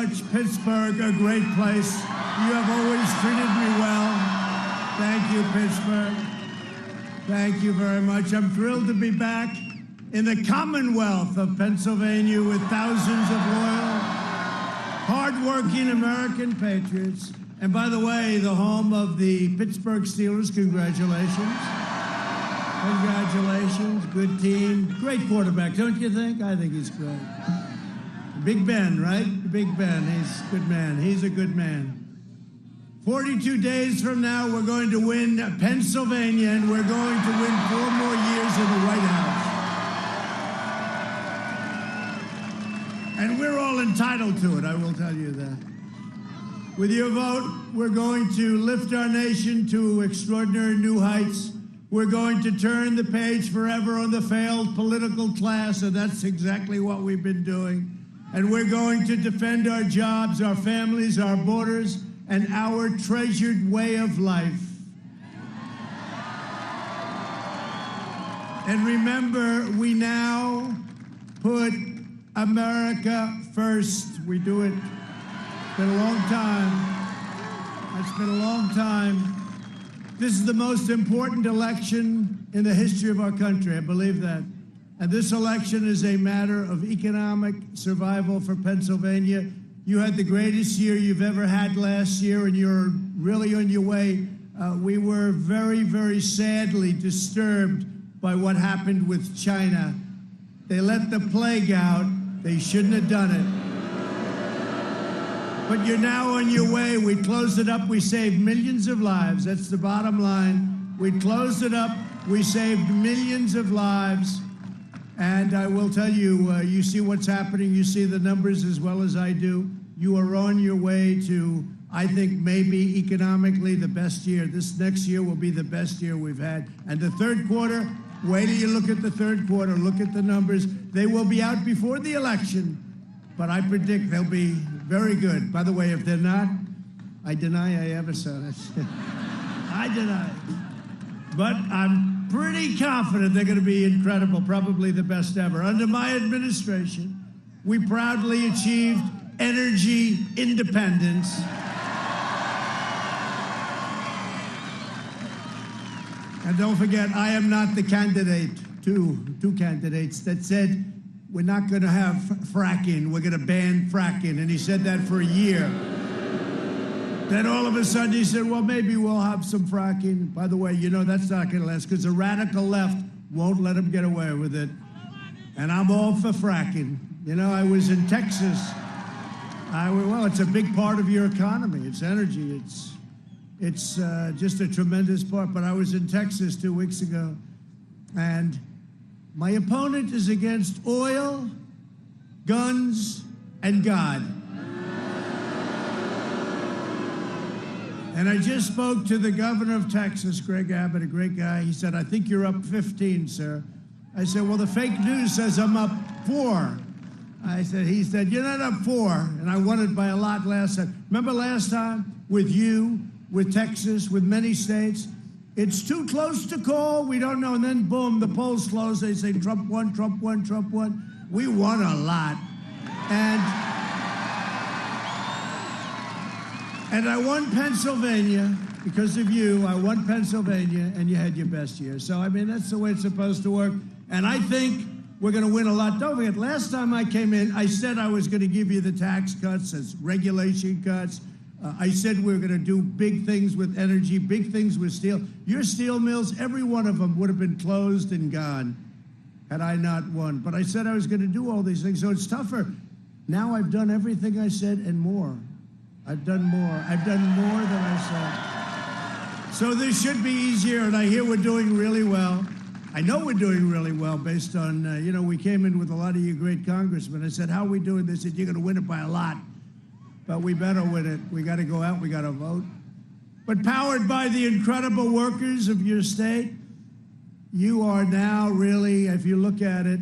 much, Pittsburgh, a great place. You have always treated me well. Thank you, Pittsburgh. Thank you very much. I'm thrilled to be back in the Commonwealth of Pennsylvania with thousands of loyal, hardworking American patriots. And by the way, the home of the Pittsburgh Steelers. Congratulations. Congratulations. Good team. Great quarterback, don't you think? I think he's great. Big Ben, right? Big Ben. He's a good man. He's a good man. 42 days from now, we're going to win Pennsylvania, and we're going to win 4 more years in the White House. And we're all entitled to it, I will tell you that. With your vote, we're going to lift our nation to extraordinary new heights. We're going to turn the page forever on the failed political class, and that's exactly what we've been doing. And we're going to defend our jobs, our families, our borders, and our treasured way of life. And remember, we now put America first. We do it. It's been a long time. It's been a long time. This is the most important election in the history of our country. I believe that. And this election is a matter of economic survival for Pennsylvania. You had the greatest year you've ever had last year, and you're really on your way. We were very, very sadly disturbed by what happened with China. They let the plague out. They shouldn't have done it. But you're now on your way. We closed it up. We saved millions of lives. That's the bottom line. We closed it up. We saved millions of lives. And I will tell you, you see what's happening. You see the numbers as well as I do. You are on your way to, I think, maybe economically the best year. This next year will be the best year we've had. And the third quarter, wait till you look at the third quarter. Look at the numbers. They will be out before the election, but I predict they'll be very good. By the way, if they're not, I deny I ever said it. I deny it. But I'm pretty confident they're going to be incredible, probably the best ever. Under my administration, we proudly achieved energy independence. And don't forget, I am not the candidate, two candidates that said we're not going to have fracking, we're going to ban fracking. And he said that for a year. Then all of a sudden he said, well, maybe we'll have some fracking. By the way, you know that's not going to last because the radical left won't let him get away with it. And I'm all for fracking. You know, I was in Texas. Well, it's a big part of your economy. It's energy. It's just a tremendous part. But I was in Texas 2 weeks ago, and my opponent is against oil, guns, and God. And I just spoke to the governor of Texas, Greg Abbott, a great guy. He said, I think you're up 15, sir. I said, well, the fake news says I'm up 4. He said, you're not up 4. And I won it by a lot last time. Remember last time with you, with Texas, with many states? It's too close to call. We don't know. And then, boom, the polls close. They say Trump won, Trump won, Trump won. We won a lot. And I won Pennsylvania because of you. I won Pennsylvania, and you had your best year. So, I mean, that's the way it's supposed to work. And I think we're going to win a lot. Don't forget, last time I came in, I said I was going to give you the tax cuts, as regulation cuts. I said we were going to do big things with energy, big things with steel. Your steel mills, every one of them would have been closed and gone had I not won. But I said I was going to do all these things, so it's tougher. Now I've done everything I said and more. I've done more. I've done more than I said. So this should be easier, and I hear we're doing really well. I know we're doing really well based on, we came in with a lot of you great congressmen. I said, how are we doing? They said, you're going to win it by a lot. But we better win it. We got to go out. We got to vote. But powered by the incredible workers of your state, you are now really, if you look at it,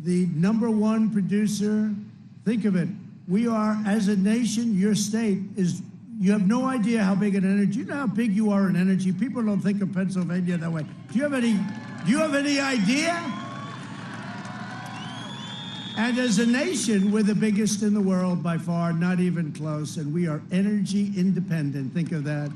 the #1 producer. Think of it. We are, as a nation, your state is, you have no idea how big an energy, you know how big you are in energy? People don't think of Pennsylvania that way. Do you have any idea? And as a nation, we're the biggest in the world by far, not even close, and we are energy independent. Think of that.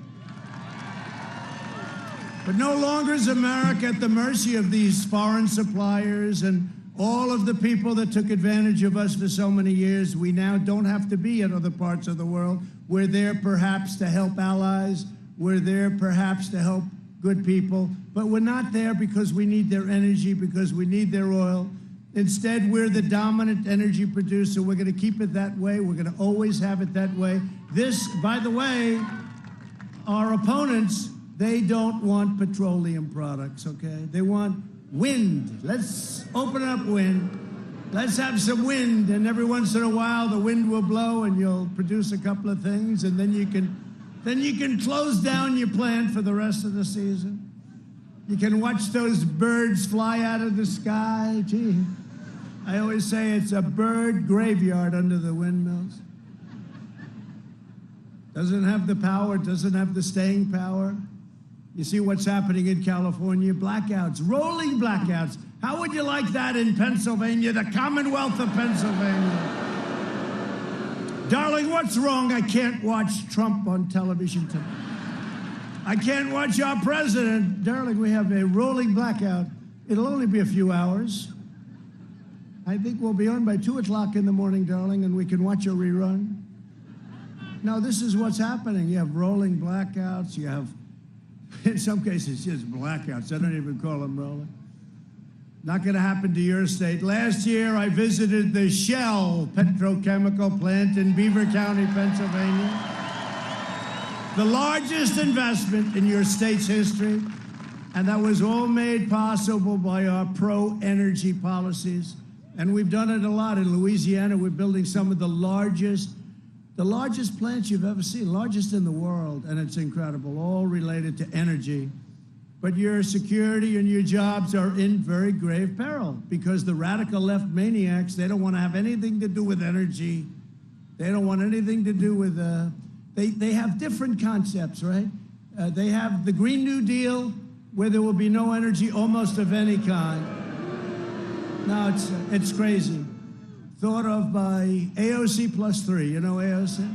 But no longer is America at the mercy of these foreign suppliers and all of the people that took advantage of us for so many years. We now don't have to be in other parts of the world. We're there perhaps to help allies. We're there perhaps to help good people. But we're not there because we need their energy, because we need their oil. Instead, we're the dominant energy producer. We're going to keep it that way. We're going to always have it that way. This, by the way, our opponents, they don't want petroleum products, okay? They want wind. Let's open up wind. Let's have some wind, and every once in a while the wind will blow and you'll produce a couple of things, and then you can close down your plant for the rest of the season. You can watch those birds fly out of the sky. Gee, I always say it's a bird graveyard under the windmills. Doesn't have the power, doesn't have the staying power. You see what's happening in California? Blackouts, rolling blackouts. How would you like that in Pennsylvania, the Commonwealth of Pennsylvania? Darling, what's wrong? I can't watch Trump on television tonight. I can't watch our president. Darling, we have a rolling blackout. It'll only be a few hours. I think we'll be on by 2 o'clock in the morning, darling, and we can watch a rerun. Now, this is what's happening. You have rolling blackouts. You have, in some cases, just blackouts. I don't even call them rolling. Not going to happen to your state. Last year, I visited the Shell petrochemical plant in Beaver County, Pennsylvania. The largest investment in your state's history. And that was all made possible by our pro-energy policies. And we've done it a lot in Louisiana. We're building some of the largest plants you've ever seen, largest in the world, and it's incredible, all related to energy. But your security and your jobs are in very grave peril because the radical left maniacs, they don't want to have anything to do with energy. They don't want anything to do with, they have different concepts, right? They have the Green New Deal, where there will be no energy almost of any kind. No, it's crazy. Thought of by AOC plus 3. You know AOC?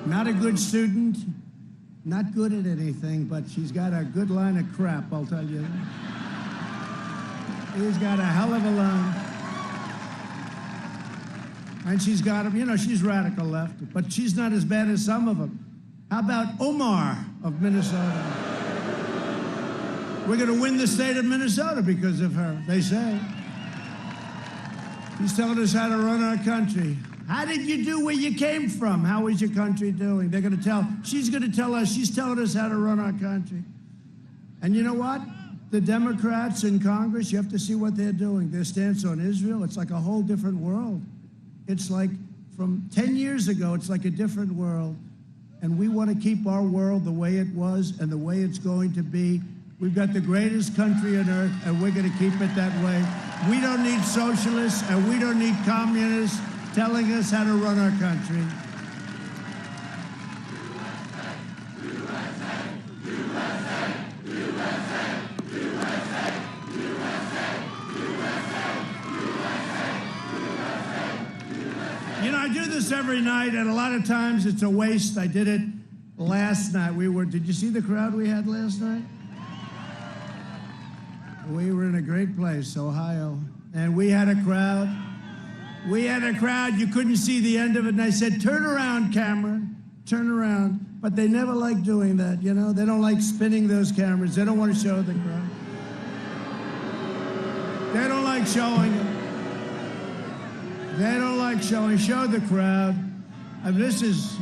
Not a good student, not good at anything, but she's got a good line of crap, I'll tell you. She's got a hell of a line. And she's got them, you know, she's radical left, but she's not as bad as some of them. How about Omar of Minnesota? We're going to win the state of Minnesota because of her, they say. She's telling us how to run our country. How did you do where you came from? How is your country doing? They're going to tell, she's going to tell us, she's telling us how to run our country. And you know what? The Democrats in Congress, you have to see what they're doing. Their stance on Israel, it's like a whole different world. It's like from 10 years ago, it's like a different world. And we want to keep our world the way it was and the way it's going to be. We've got the greatest country on earth, and we're going to keep it that way. We don't need socialists, and we don't need communists telling us how to run our country. You know, I do this every night, and a lot of times it's a waste. I did it last night. Did you see the crowd we had last night? We were in a great place, Ohio, and we had a crowd. We had a crowd. You couldn't see the end of it, and I said, turn around, Cameron, turn around. But they never like doing that, you know? They don't like spinning those cameras. They don't want to show the crowd. They don't like showing it. They don't like showing. Show the crowd. And it's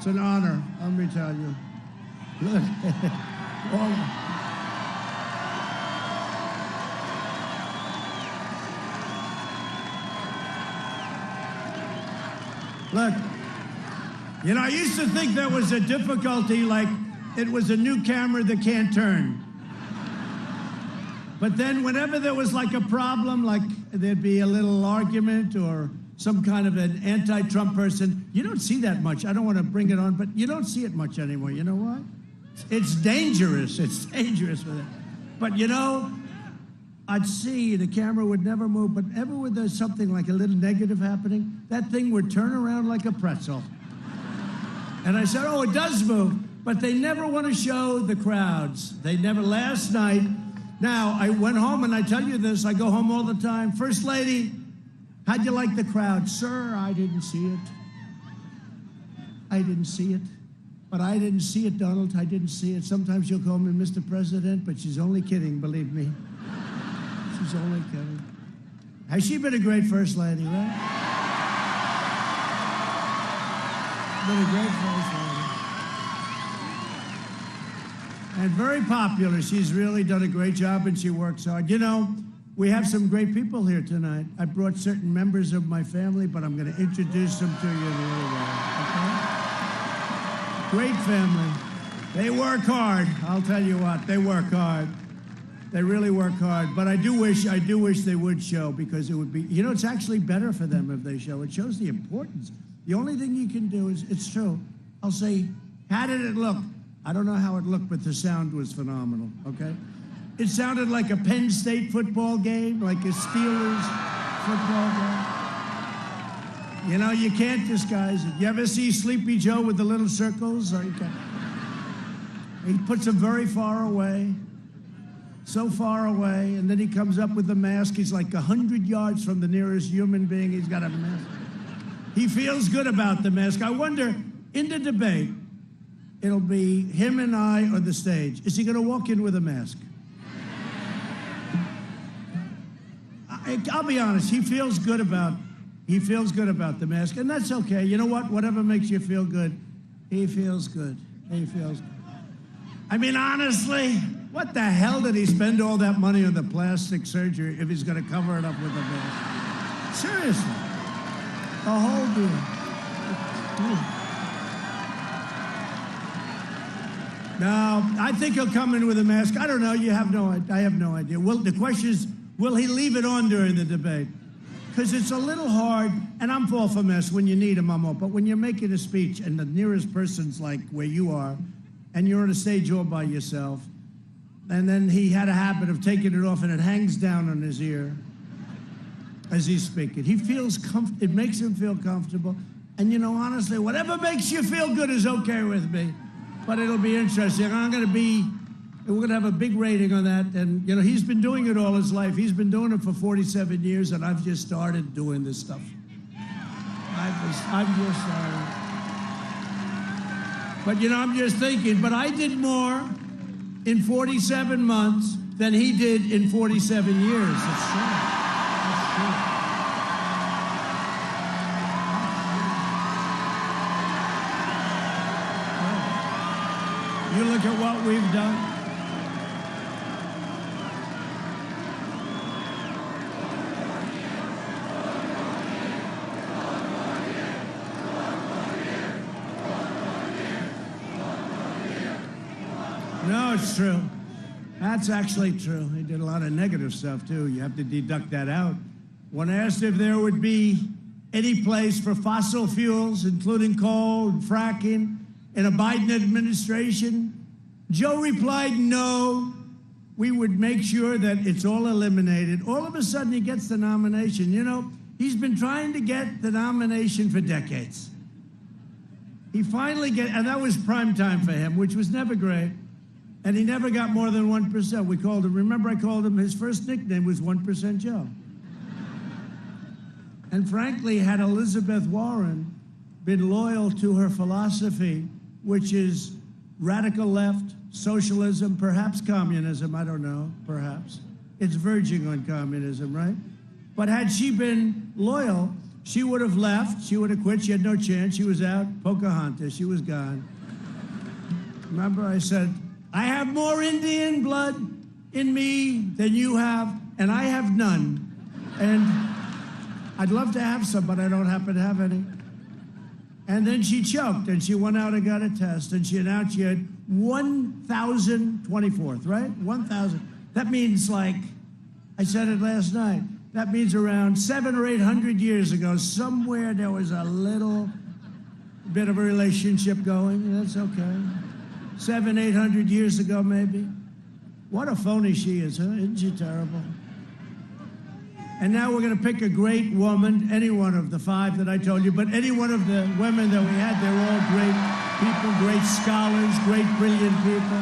an honor, let me tell you. Look. Look, you know, I used to think there was a difficulty, like it was a new camera that can't turn. But then whenever there was like a problem, like there'd be a little argument or some kind of an anti-Trump person, you don't see that much. I don't want to bring it on, but you don't see it much anymore. You know what? It's dangerous. It's dangerous with it. But you know, I'd see the camera would never move, but ever when there's something like a little negative happening, that thing would turn around like a pretzel. And I said, oh, it does move, but they never want to show the crowds. They never, last night, now I went home and I tell you this, I go home all the time. First lady, how'd you like the crowd? Sir, I didn't see it. I didn't see it. But I didn't see it, Donald, I didn't see it. Sometimes she'll call me Mr. President, but she's only kidding, believe me. She's only kidding. Has she been a great first lady, right? Been a great first lady. And very popular. She's really done a great job and she works hard. You know, we have some great people here tonight. I brought certain members of my family, but I'm going to introduce them to you in a little while, okay? Great family. They work hard. I'll tell you what, they work hard. They really work hard, but I do wish they would show, because it would be, you know, it's actually better for them if they show. It shows the importance. The only thing you can do is, it's true, I'll say, how did it look? I don't know how it looked, but the sound was phenomenal, okay? It sounded like a Penn State football game, like a Steelers football game. You know, you can't disguise it. You ever see Sleepy Joe with the little circles? He puts them very far away. So far away, and then he comes up with the mask. He's like 100 yards from the nearest human being. He's got a mask. He feels good about the mask. I wonder, in the debate, it'll be him and I or the stage. Is he going to walk in with a mask? I'll be honest, he feels good about the mask, and that's okay. You know what? Whatever makes you feel good, he feels good. He feels good. I mean, honestly, what the hell did he spend all that money on the plastic surgery if he's going to cover it up with a mask? Seriously. The whole deal. No, I think he'll come in with a mask. I don't know. I have no idea. Well, the question is, will he leave it on during the debate? Because it's a little hard, and I'm all for masks when you need them, I'm all. But when you're making a speech and the nearest person's like where you are, and you're on a stage all by yourself, and then he had a habit of taking it off and it hangs down on his ear as he's speaking. He feels it makes him feel comfortable. And you know, honestly, whatever makes you feel good is okay with me. But it'll be interesting. We're gonna have a big rating on that. And you know, he's been doing it all his life. He's been doing it for 47 years, and I've just started doing this stuff. I've just started. But you know, I'm just thinking, but I did more in 47 months than he did in 47 years. That's true. That's true. You look at what we've done. No, it's true. That's actually true. He did a lot of negative stuff, too. You have to deduct that out. When asked if there would be any place for fossil fuels, including coal and fracking, in a Biden administration, Joe replied, no, we would make sure that it's all eliminated. All of a sudden, he gets the nomination. You know, he's been trying to get the nomination for decades. He finally and that was prime time for him, which was never great. And he never got more than 1%. We called him, remember I called him, his first nickname was 1% Joe. And frankly, had Elizabeth Warren been loyal to her philosophy, which is radical left, socialism, perhaps communism, I don't know, perhaps. It's verging on communism, right? But had she been loyal, she would have left, she would have quit, she had no chance, she was out, Pocahontas, she was gone. Remember I said, I have more Indian blood in me than you have, and I have none. And I'd love to have some, but I don't happen to have any. And then she choked, and she went out and got a test, and she announced she had 1,024th, right? 1,000. That means, like, I said it last night, that means around 700 or 800 years ago, somewhere there was a little bit of a relationship going. That's okay. 700, 800 years ago, maybe. What a phony she is, huh? Isn't she terrible? And now we're going to pick a great woman, any one of the 5 that I told you, but any one of the women that we had, they're all great people, great scholars, great, brilliant people.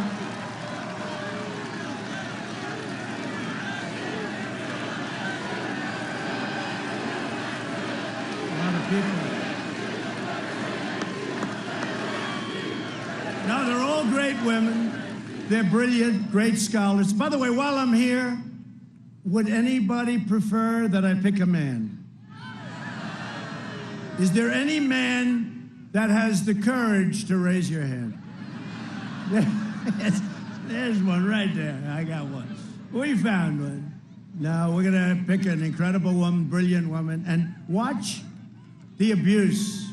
A lot of people. No, they're all great women. They're brilliant, great scholars. By the way, while I'm here, would anybody prefer that I pick a man? Is there any man that has the courage to raise your hand? There's one right there. I got one. We found one. No, we're going to pick an incredible woman, brilliant woman, and watch the abuse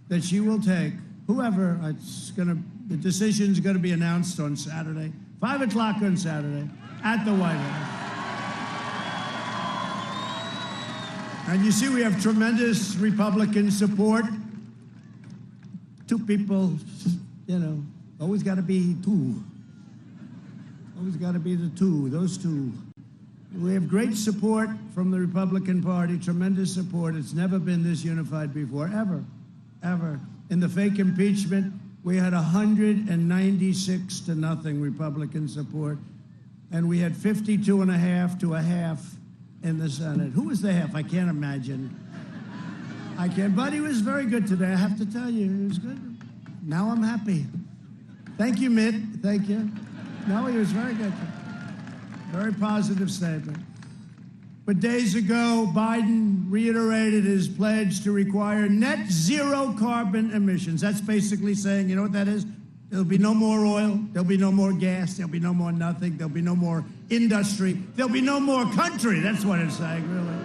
that she will take. Whoever, the decision's going to be announced on Saturday, 5 o'clock on Saturday, at the White House. And you see, we have tremendous Republican support. 2 people, you know, always got to be 2. Always got to be the 2, those 2. We have great support from the Republican Party, tremendous support. It's never been this unified before, ever, ever. In the fake impeachment, we had 196 to nothing Republican support, and we had 52.5 to a half in the Senate. Who was the half? I can't imagine. I can't, but he was very good today, I have to tell you. He was good. Now I'm happy. Thank you, Mitt. Thank you. No, he was very good. Very positive statement. But days ago, Biden reiterated his pledge to require net zero carbon emissions. That's basically saying, you know what that is? There'll be no more oil, there'll be no more gas, there'll be no more nothing, there'll be no more industry, there'll be no more country. That's what it's saying, really.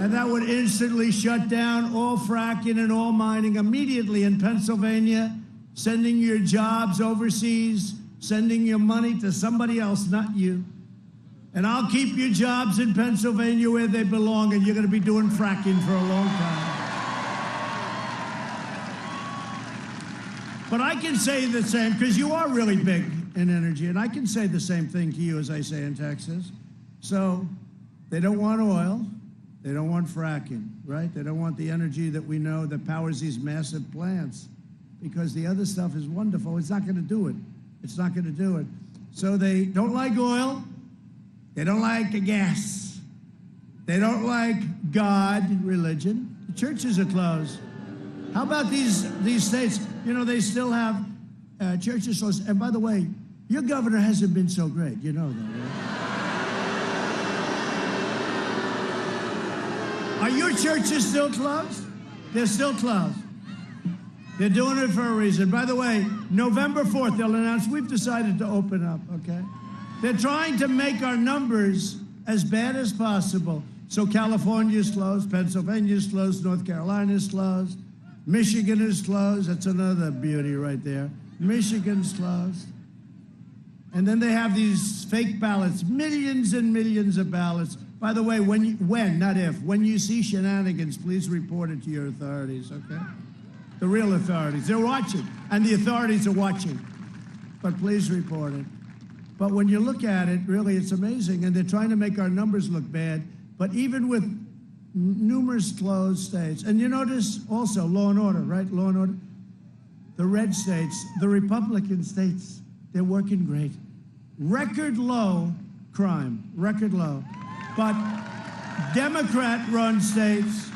And that would instantly shut down all fracking and all mining immediately in Pennsylvania, sending your jobs overseas, sending your money to somebody else, not you. And I'll keep your jobs in Pennsylvania where they belong, and you're going to be doing fracking for a long time. But I can say the same, because you are really big in energy, and I can say the same thing to you as I say in Texas. So they don't want oil. They don't want fracking, right? They don't want the energy that we know that powers these massive plants, because the other stuff is wonderful. It's not going to do it. It's not going to do it. So they don't like oil. They don't like the gas. They don't like God, religion. The churches are closed. How about these states? You know, they still have churches closed. And by the way, your governor hasn't been so great. You know that, right? Are your churches still closed? They're still closed. They're doing it for a reason. By the way, November 4th, they'll announce we've decided to open up, okay? They're trying to make our numbers as bad as possible. So California's closed, Pennsylvania's closed, North Carolina's closed, Michigan is closed. That's another beauty right there. Michigan's closed. And then they have these fake ballots, millions and millions of ballots. By the way, when you see shenanigans, please report it to your authorities, okay? The real authorities. They're watching, and the authorities are watching. But please report it. But when you look at it, really, it's amazing. And they're trying to make our numbers look bad. But even with numerous closed states, and you notice also law and order, right? Law and order. The red states, the Republican states, they're working great. Record low crime, record low. But Democrat-run states,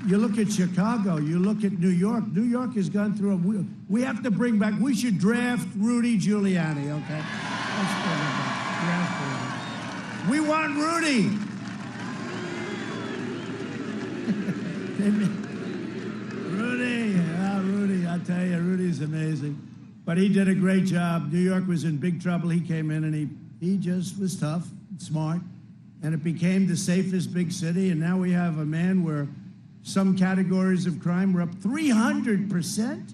you look at Chicago, you look at New York. New York has gone through we have to bring back, we should draft Rudy Giuliani, okay? Let's bring him back. Draft Rudy. We want Rudy. Rudy, I tell you, Rudy's amazing. But he did a great job. New York was in big trouble. He came in and he just was tough, smart, and it became the safest big city. And now we have a man where some categories of crime were up 300%.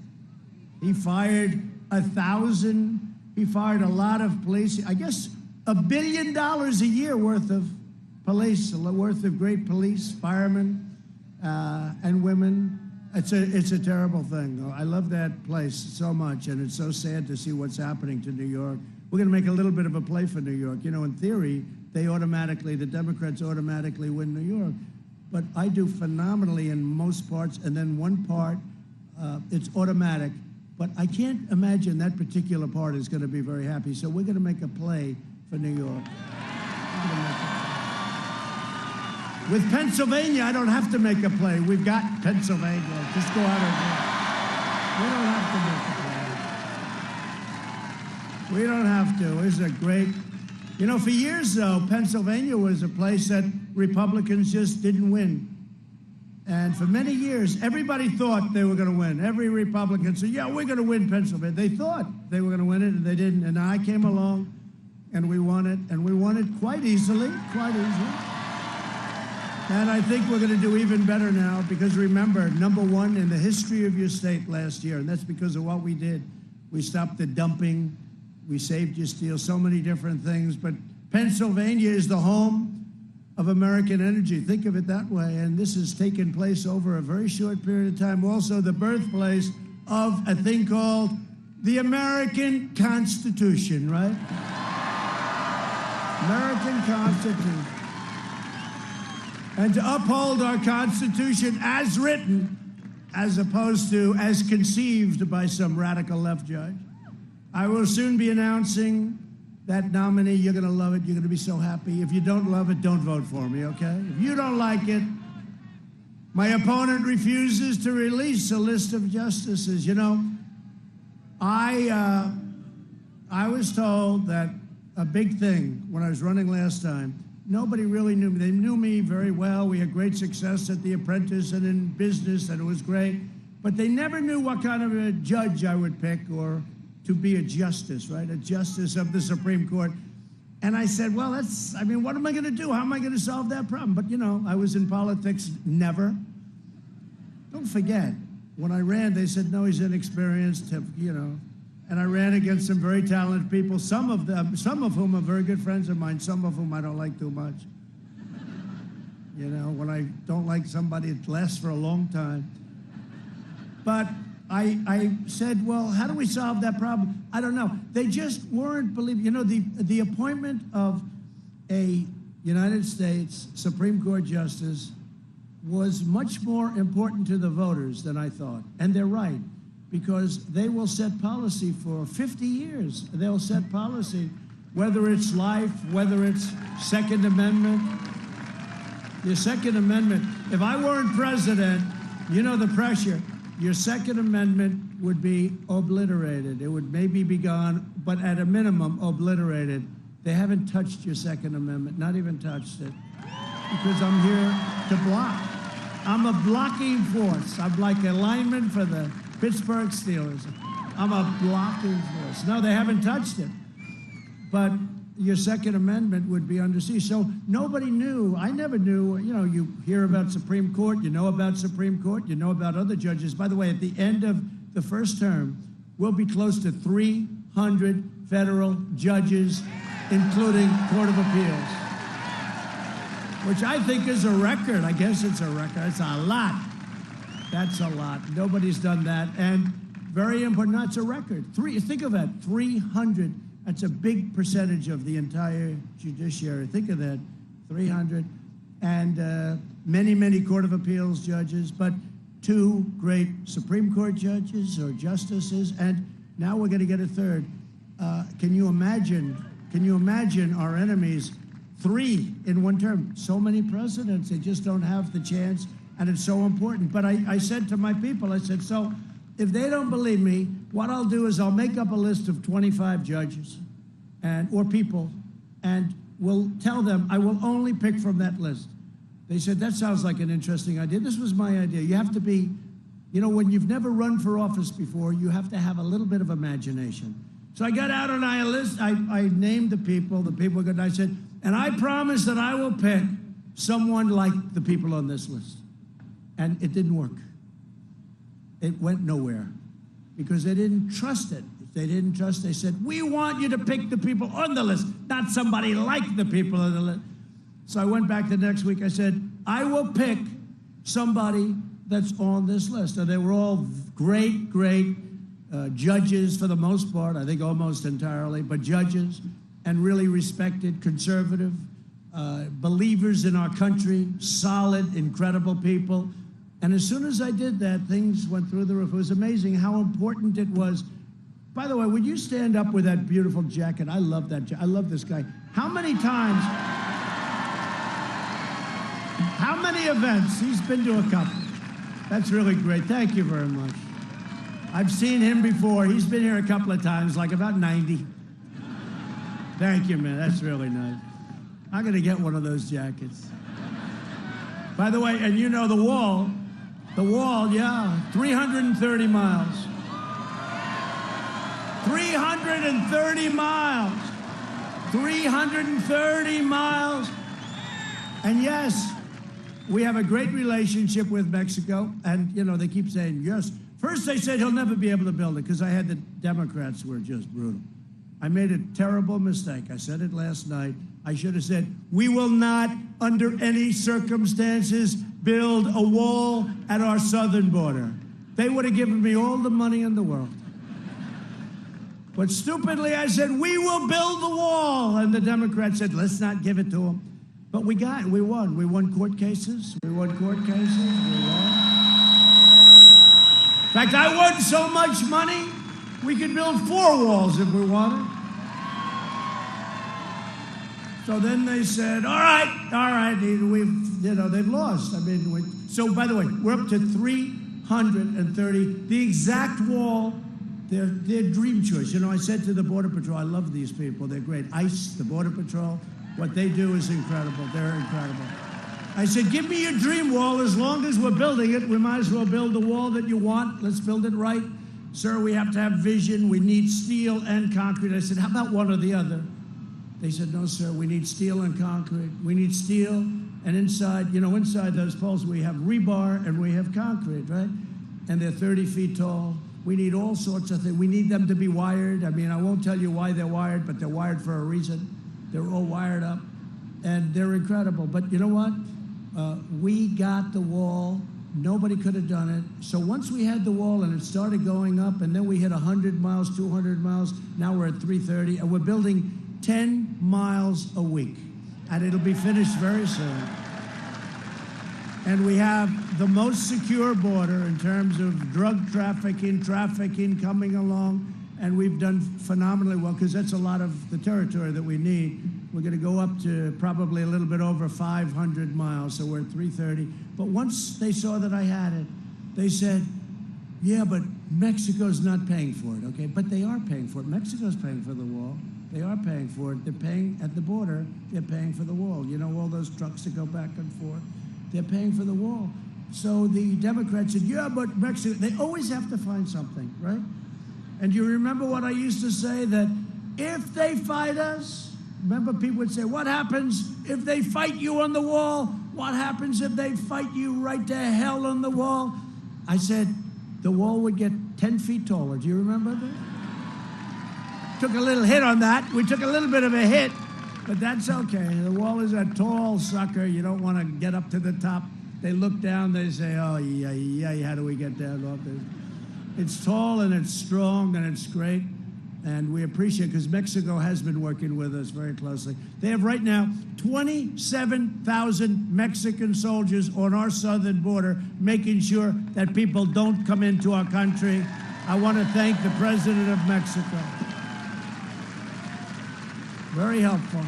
He fired 1,000. He fired a lot of police. I guess $1 billion a year worth of police, worth of great police, firemen, and women. It's a terrible thing, though. I love that place so much, and it's so sad to see what's happening to New York. We're going to make a little bit of a play for New York. You know, in theory, the Democrats automatically win New York. But I do phenomenally in most parts, and then one part, it's automatic. But I can't imagine that particular part is going to be very happy. So we're going to make a play for New York. With Pennsylvania, I don't have to make a play. We've got Pennsylvania. Just go out and do it. We don't have to make a play. We don't have to. This is a great... You know, for years, though, Pennsylvania was a place that Republicans just didn't win. And for many years, everybody thought they were going to win. Every Republican said, yeah, we're going to win Pennsylvania. They thought they were going to win it, and they didn't. And I came along, and we won it. And we won it quite easily, And I think we're going to do even better now, because remember, #1 in the history of your state last year, and that's because of what we did. We stopped the dumping. We saved your steel, so many different things. But Pennsylvania is the home of American energy. Think of it that way. And this has taken place over a very short period of time. Also, the birthplace of a thing called the American Constitution, right? American Constitution. And to uphold our Constitution as written, as opposed to as conceived by some radical left judge. I will soon be announcing that nominee. You're going to love it. You're going to be so happy. If you don't love it, don't vote for me, okay? If you don't like it, my opponent refuses to release a list of justices. You know, I was told that a big thing when I was running last time, nobody really knew me. They knew me very well. We had great success at The Apprentice and in business, and it was great. But they never knew what kind of a judge I would pick or to be a justice, right? A justice of the Supreme Court. And I said, well, what am I going to do? How am I going to solve that problem? But, you know, I was in politics never. Don't forget, when I ran, they said, no, he's inexperienced, you know. And I ran against some very talented people, some of whom are very good friends of mine, some of whom I don't like too much. You know, when I don't like somebody, it lasts for a long time. But I said, well, how do we solve that problem? I don't know. They just weren't believing. You know, the appointment of a United States Supreme Court justice was much more important to the voters than I thought. And they're right, because they will set policy for 50 years. They'll set policy, whether it's life, whether it's Second Amendment. Your Second Amendment, if I weren't president, you know the pressure. Your Second Amendment would be obliterated. It would maybe be gone, but at a minimum, obliterated. They haven't touched your Second Amendment, not even touched it, because I'm here to block. I'm a blocking force. I'm like a lineman for the Pittsburgh Steelers. I'm a blocking force. No, they haven't touched it. But your Second Amendment would be under siege. So nobody knew. I never knew. You know, you hear about Supreme Court. You know about Supreme Court. You know about other judges. By the way, at the end of the first term, we'll be close to 300 federal judges, including Court of Appeals, which I think is a record. I guess it's a record. It's a lot. That's a lot. Nobody's done that. And very important, no, it's a record. Think of that, 300. That's a big percentage of the entire judiciary. Think of that, 300. And many, many Court of Appeals judges, but 2 great Supreme Court judges or justices, and now we're going to get a 3rd. Can you imagine our enemies, 3 in one term? So many presidents, they just don't have the chance, and it's so important. But I said to my people, I said, so if they don't believe me, what I'll do is I'll make up a list of 25 judges or people, and we'll tell them I will only pick from that list. They said, that sounds like an interesting idea. This was my idea. You have to be, you know, when you've never run for office before, you have to have a little bit of imagination. So I got out on a list. I named the people were good. I said, and I promise that I will pick someone like the people on this list. And it didn't work. It went nowhere because they didn't trust it. If they didn't trust, they said, we want you to pick the people on the list, not somebody like the people on the list. So I went back the next week. I said, I will pick somebody that's on this list. And they were all great, great judges for the most part, I think almost entirely, but judges, and really respected, conservative, believers in our country, solid, incredible people. And as soon as I did that, things went through the roof. It was amazing how important it was. By the way, would you stand up with that beautiful jacket? I love that jacket. I love this guy. How many times, how many events? He's been to a couple. That's really great. Thank you very much. I've seen him before. He's been here a couple of times, like about 90. Thank you, man. That's really nice. I'm going to get one of those jackets. By the way, and you know the wall, yeah, 330 miles. 330 miles. 330 miles. And yes, we have a great relationship with Mexico. And, you know, they keep saying, yes. First they said he'll never be able to build it because I had the Democrats who were just brutal. I made a terrible mistake. I said it last night. I should have said, we will not, under any circumstances, build a wall at our southern border. They would have given me all the money in the world. But stupidly, I said, we will build the wall. And the Democrats said, let's not give it to them. But we won. We won court cases. We won. In fact, I won so much money, we could build 4 walls if we wanted. So then they said, all right, they've lost. I mean, so by the way, we're up to 330. The exact wall, their dream choice. You know, I said to the Border Patrol, I love these people. They're great. ICE, the Border Patrol, what they do is incredible. They're incredible. I said, give me your dream wall. As long as we're building it, we might as well build the wall that you want. Let's build it right. Sir, we have to have vision. We need steel and concrete. I said, how about one or the other? They said, no, sir, we need steel and concrete. We need steel, and inside those poles, we have rebar and we have concrete, right? And they're 30 feet tall. We need all sorts of things. We need them to be wired. I mean, I won't tell you why they're wired, but they're wired for a reason. They're all wired up, and they're incredible. But you know what? We got the wall. Nobody could have done it. So once we had the wall and it started going up, and then we hit 100 miles, 200 miles, now we're at 330, and we're building 10 miles a week, and it'll be finished very soon. And we have the most secure border in terms of drug trafficking coming along, and we've done phenomenally well because that's a lot of the territory that we need. We're going to go up to probably a little bit over 500 miles, so we're at 330. But once they saw that I had it, they said, yeah, but Mexico's not paying for it, okay? But they are paying for it. Mexico's paying for the wall. They are paying for it. They're paying at the border. They're paying for the wall. You know, all those trucks that go back and forth. They're paying for the wall. So the Democrats said, yeah, but Mexico, they always have to find something, right? And you remember what I used to say, that if they fight us, remember people would say, what happens if they fight you on the wall? What happens if they fight you right to hell on the wall? I said, the wall would get 10 feet taller. Do you remember that? Took a little hit on that. We took a little bit of a hit, but that's okay. The wall is a tall sucker. You don't want to get up to the top. They look down, they say, oh, yeah, how do we get down off this? It's tall and it's strong and it's great, and we appreciate it because Mexico has been working with us very closely. They have right now 27,000 Mexican soldiers on our southern border making sure that people don't come into our country. I want to thank the President of Mexico. Very helpful.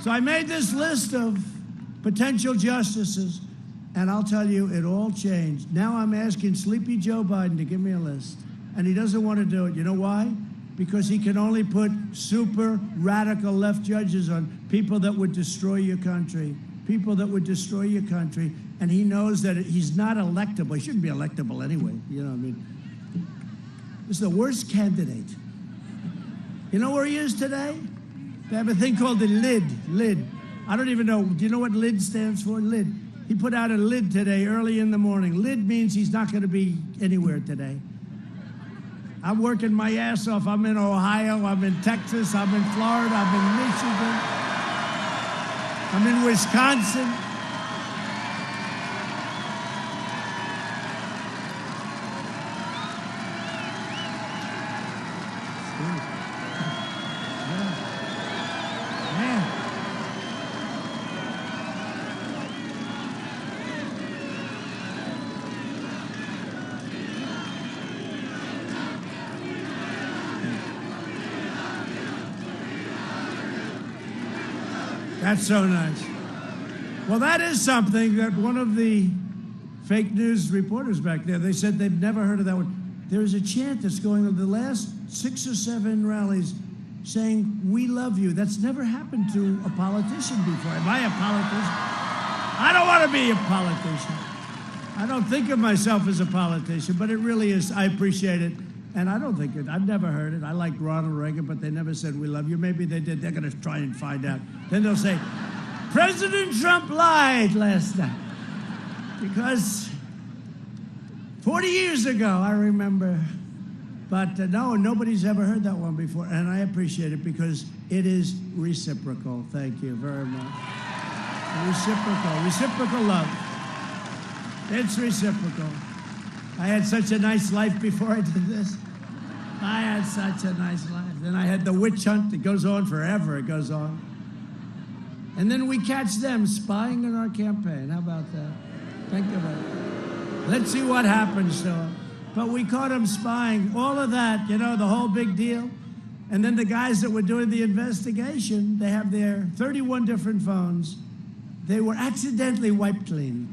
So I made this list of potential justices, and I'll tell you, it all changed. Now I'm asking Sleepy Joe Biden to give me a list, and he doesn't want to do it. You know why? Because he can only put super radical left judges on people that would destroy your country, people that would destroy your country, and he knows that he's not electable. He shouldn't be electable anyway. You know what I mean? This is the worst candidate. You know where he is today? They have a thing called the lid. I don't even know. Do you know what lid stands for? Lid. He put out a lid today early in the morning. Lid means he's not going to be anywhere today. I'm working my ass off. I'm in Ohio. I'm in Texas. I'm in Florida. I'm in Michigan. I'm in Wisconsin. That's so nice. Well, that is something that one of the fake news reporters back there, they said they've never heard of that one. There's a chant that's going on the last 6 or 7 rallies saying, "We love you." That's never happened to a politician before. Am I a politician? I don't want to be a politician. I don't think of myself as a politician, but it really is. I appreciate it. And I don't think it, I've never heard it. I liked Ronald Reagan, but they never said, "We love you." Maybe they did. They're going to try and find out. Then they'll say, "President Trump lied last night." Because 40 years ago, I remember. But no, nobody's ever heard that one before. And I appreciate it because it is reciprocal. Thank you very much. Reciprocal love. It's reciprocal. I had such a nice life before I did this. I had such a nice life. Then I had the witch hunt that goes on forever. It goes on. And then we catch them spying on our campaign. How about that? Think about it. Let's see what happens to them. But we caught them spying. All of that, you know, the whole big deal. And then the guys that were doing the investigation, they have their 31 different phones. They were accidentally wiped clean.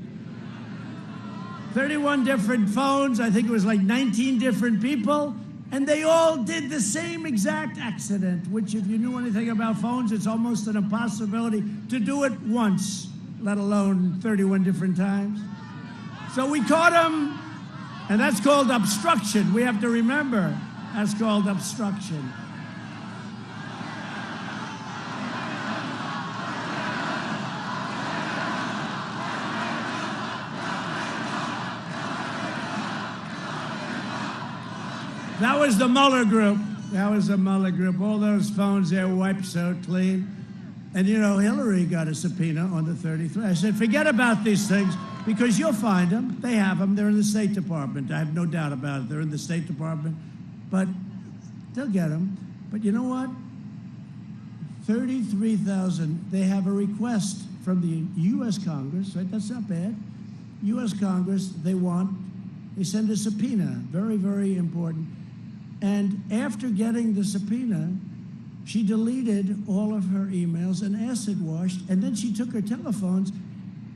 31 different phones. I think it was like 19 different people. And they all did the same exact accident, which if you knew anything about phones, it's almost an impossibility to do it once, let alone 31 different times. So we caught them, and that's called obstruction. We have to remember, that's called obstruction. That was the Mueller group. That was the Mueller group. All those phones there wiped so clean. And you know, Hillary got a subpoena on the 33. I said, forget about these things because you'll find them. They have them. They're in the State Department. I have no doubt about it. They're in the State Department. But they'll get them. But you know what? 33,000. They have a request from the U.S. Congress, right? That's not bad. U.S. Congress, they send a subpoena. Very, very important. And after getting the subpoena, she deleted all of her emails and acid washed, and then she took her telephones.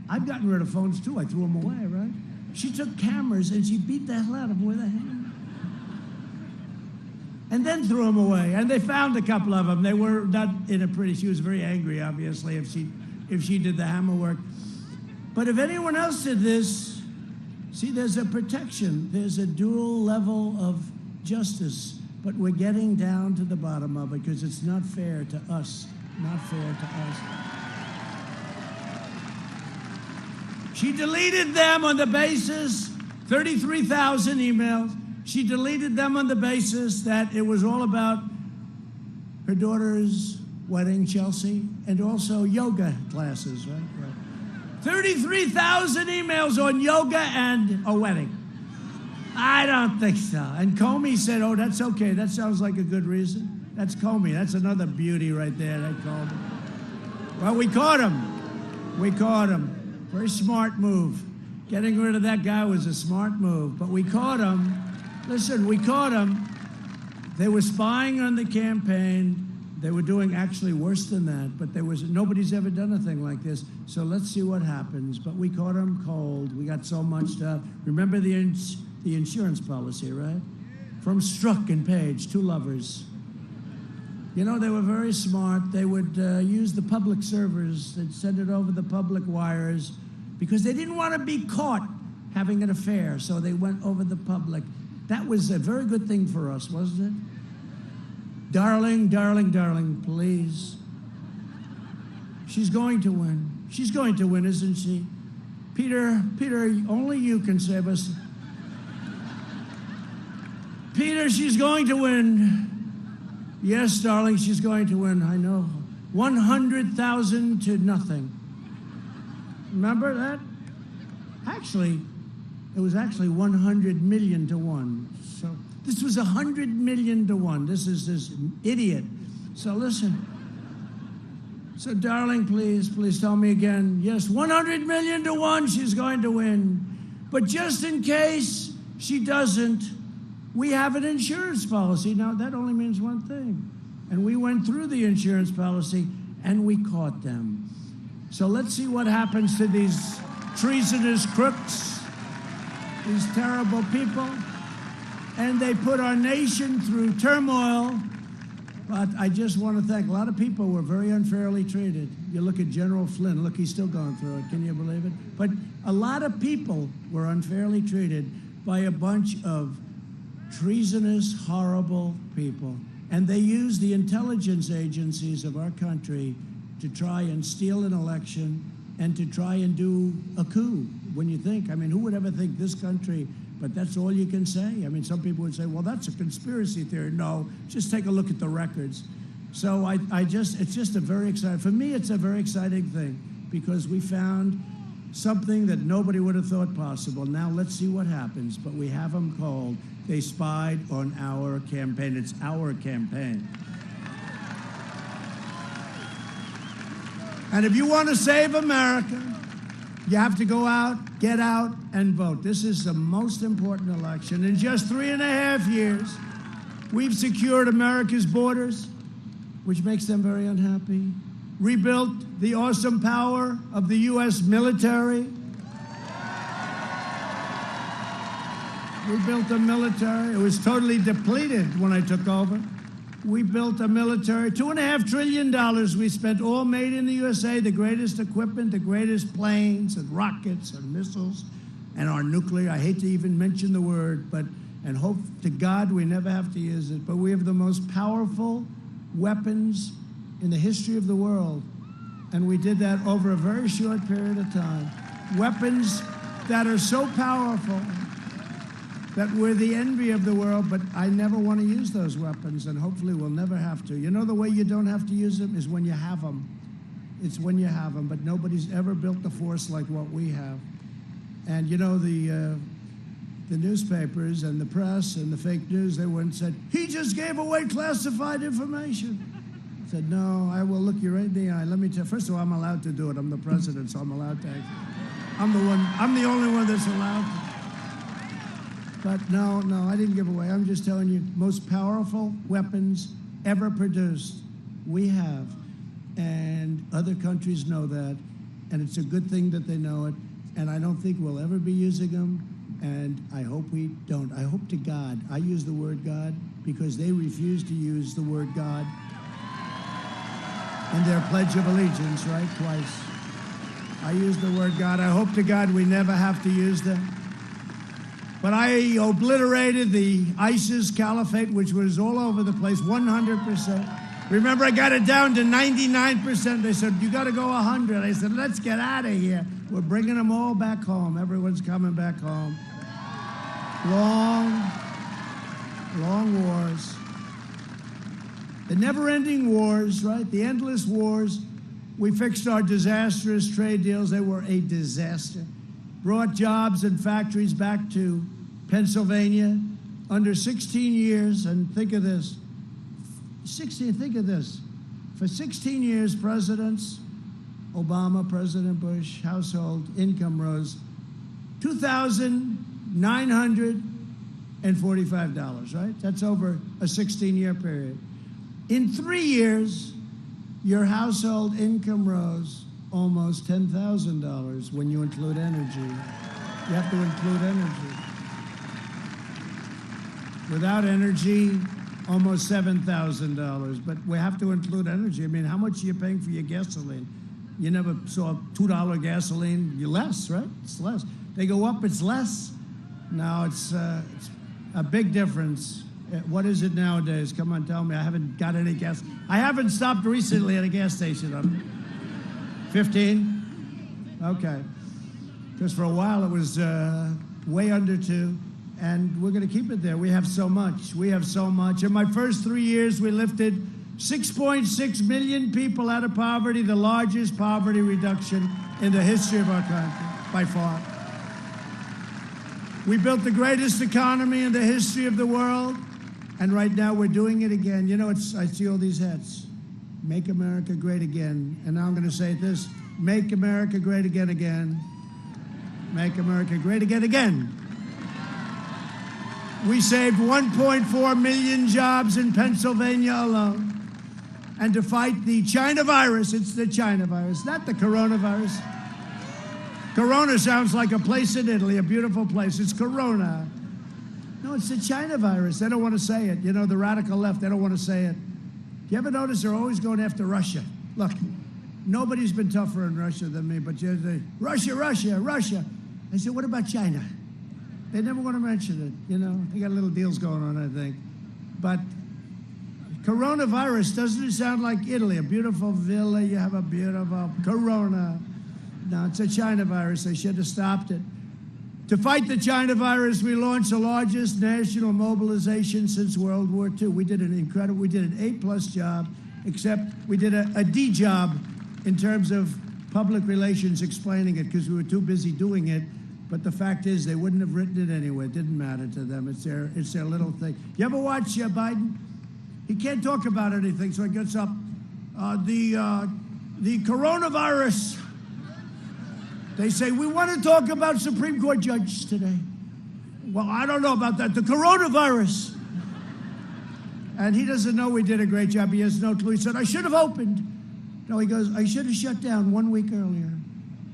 I've gotten rid of phones too. I threw them away, right? She took cameras and she beat the hell out of them with a hammer. And then threw them away. And they found a couple of them. They were not in a pretty, she was very angry, obviously, if she did the hammer work. But if anyone else did this, see, there's a protection. There's a dual level of justice, but we're getting down to the bottom of it because it's not fair to us. Not fair to us. She deleted them on the basis, 33,000 emails. She deleted them on the basis that it was all about her daughter's wedding, Chelsea, and also yoga classes, right? 33,000 emails on yoga and a wedding. I don't think so. And Comey said, oh, that's okay. That sounds like a good reason. That's Comey. That's another beauty right there, that Comey. Well, we caught him. We caught him. Very smart move. Getting rid of that guy was a smart move. But we caught him. Listen, we caught him. They were spying on the campaign. They were doing actually worse than that, but nobody's ever done a thing like this. So let's see what happens. But we caught them cold. We got so much stuff. Remember the insurance policy, right? From Strzok and Page, two lovers. You know, they were very smart. They would use the public servers. They'd send it over the public wires because they didn't want to be caught having an affair. So they went over the public. That was a very good thing for us, wasn't it? Darling, darling, darling, please. She's going to win. She's going to win, isn't she? Peter, only you can save us. Peter, she's going to win. Yes, darling, she's going to win. I know. 100,000 to nothing. Remember that? Actually, it was actually 100 million to 1. So this was 100 million to 1. This is this idiot. So listen. So darling, please tell me again. Yes, 100 million to 1, she's going to win. But just in case she doesn't, we have an insurance policy. Now, that only means one thing. And we went through the insurance policy, and we caught them. So let's see what happens to these treasonous crooks, these terrible people. And they put our nation through turmoil. But I just want to thank, a lot of people were very unfairly treated. You look at General Flynn, look, he's still going through it. Can you believe it? But a lot of people were unfairly treated by a bunch of treasonous, horrible people. And they used the intelligence agencies of our country to try and steal an election and to try and do a coup. When you think, I mean, who would ever think this country, but that's all you can say? I mean, some people would say, well, that's a conspiracy theory. No, just take a look at the records. So it's just a very exciting, for me, it's a very exciting thing because we found something that nobody would have thought possible. Now let's see what happens, but we have them called. They spied on our campaign. It's our campaign. And if you want to save America, you have to go out, get out, and vote. This is the most important election. In just 3.5 years, we've secured America's borders, which makes them very unhappy, rebuilt the awesome power of the U.S. military. We built a military. It was totally depleted when I took over. We built a military, $2.5 trillion we spent, all made in the USA, the greatest equipment, the greatest planes and rockets and missiles and our nuclear. I hate to even mention the word, and hope to God we never have to use it. But we have the most powerful weapons in the history of the world. And we did that over a very short period of time. Weapons that are so powerful that we're the envy of the world, but I never want to use those weapons, and hopefully we'll never have to. You know the way you don't have to use them is when you have them. It's when you have them, but nobody's ever built a force like what we have. And you know, the newspapers and the press and the fake news, they went and said, he just gave away classified information. I said, no, I will look you right in the eye. Let me tell you, first of all, I'm allowed to do it. I'm the president, so I'm allowed to. I'm the only one that's allowed to. But no, I didn't give away. I'm just telling you, most powerful weapons ever produced, we have. And other countries know that. And it's a good thing that they know it. And I don't think we'll ever be using them. And I hope we don't. I hope to God. I use the word God because they refuse to use the word God in their Pledge of Allegiance, right? Twice. I use the word God. I hope to God we never have to use them. But I obliterated the ISIS caliphate, which was all over the place, 100%. Remember, I got it down to 99%. They said, you got to go 100. I said, let's get out of here. We're bringing them all back home. Everyone's coming back home. Long wars. The never-ending wars, right? The endless wars. We fixed our disastrous trade deals. They were a disaster. Brought jobs and factories back to Pennsylvania under 16 years. And think of this. For 16 years, presidents, Obama, President Bush, household income rose $2,945, right? That's over a 16-year period. In 3 years, your household income rose almost $10,000 when you include energy. You have to include energy. Without energy, almost $7,000. But we have to include energy. I mean, how much are you paying for your gasoline? You never saw $2 gasoline. You're less, right? It's less. They go up, it's less. Now it's a big difference. What is it nowadays? Come on, tell me. I haven't got any gas. I haven't stopped recently at a gas station. 15? Okay. Because for a while it was way under 2, and we're going to keep it there. We have so much. In my first 3 years, we lifted 6.6 million people out of poverty, the largest poverty reduction in the history of our country, by far. We built the greatest economy in the history of the world, and right now we're doing it again. You know, I see all these hats. Make America great again. And now I'm going to say this. Make America great again, again. Make America great again, again. We saved 1.4 million jobs in Pennsylvania alone. and to fight the China virus. It's the China virus, not the coronavirus. Corona sounds like a place in Italy, a beautiful place. It's Corona. No, it's the China virus. They don't want to say it. You know, the radical left, they don't want to say it. You ever notice they're always going after Russia? Look, nobody's been tougher in Russia than me, but you say, Russia, Russia, Russia. I said, what about China? They never want to mention it, you know. They got little deals going on, I think. But coronavirus, doesn't it sound like Italy? A beautiful villa, you have a beautiful Corona. No, it's a China virus. They should have stopped it. To fight the China virus, we launched the largest national mobilization since World War II. We did an A+ job, except we did a D job in terms of public relations explaining it because we were too busy doing it. But the fact is, they wouldn't have written it anyway. It didn't matter to them. It's their little thing. You ever watch Biden? He can't talk about anything, so he gets up. The coronavirus. They say, we want to talk about Supreme Court judges today. Well, I don't know about that. The coronavirus. And he doesn't know we did a great job. He has no clue. He said, I should have opened. No, he goes, I should have shut down 1 week earlier.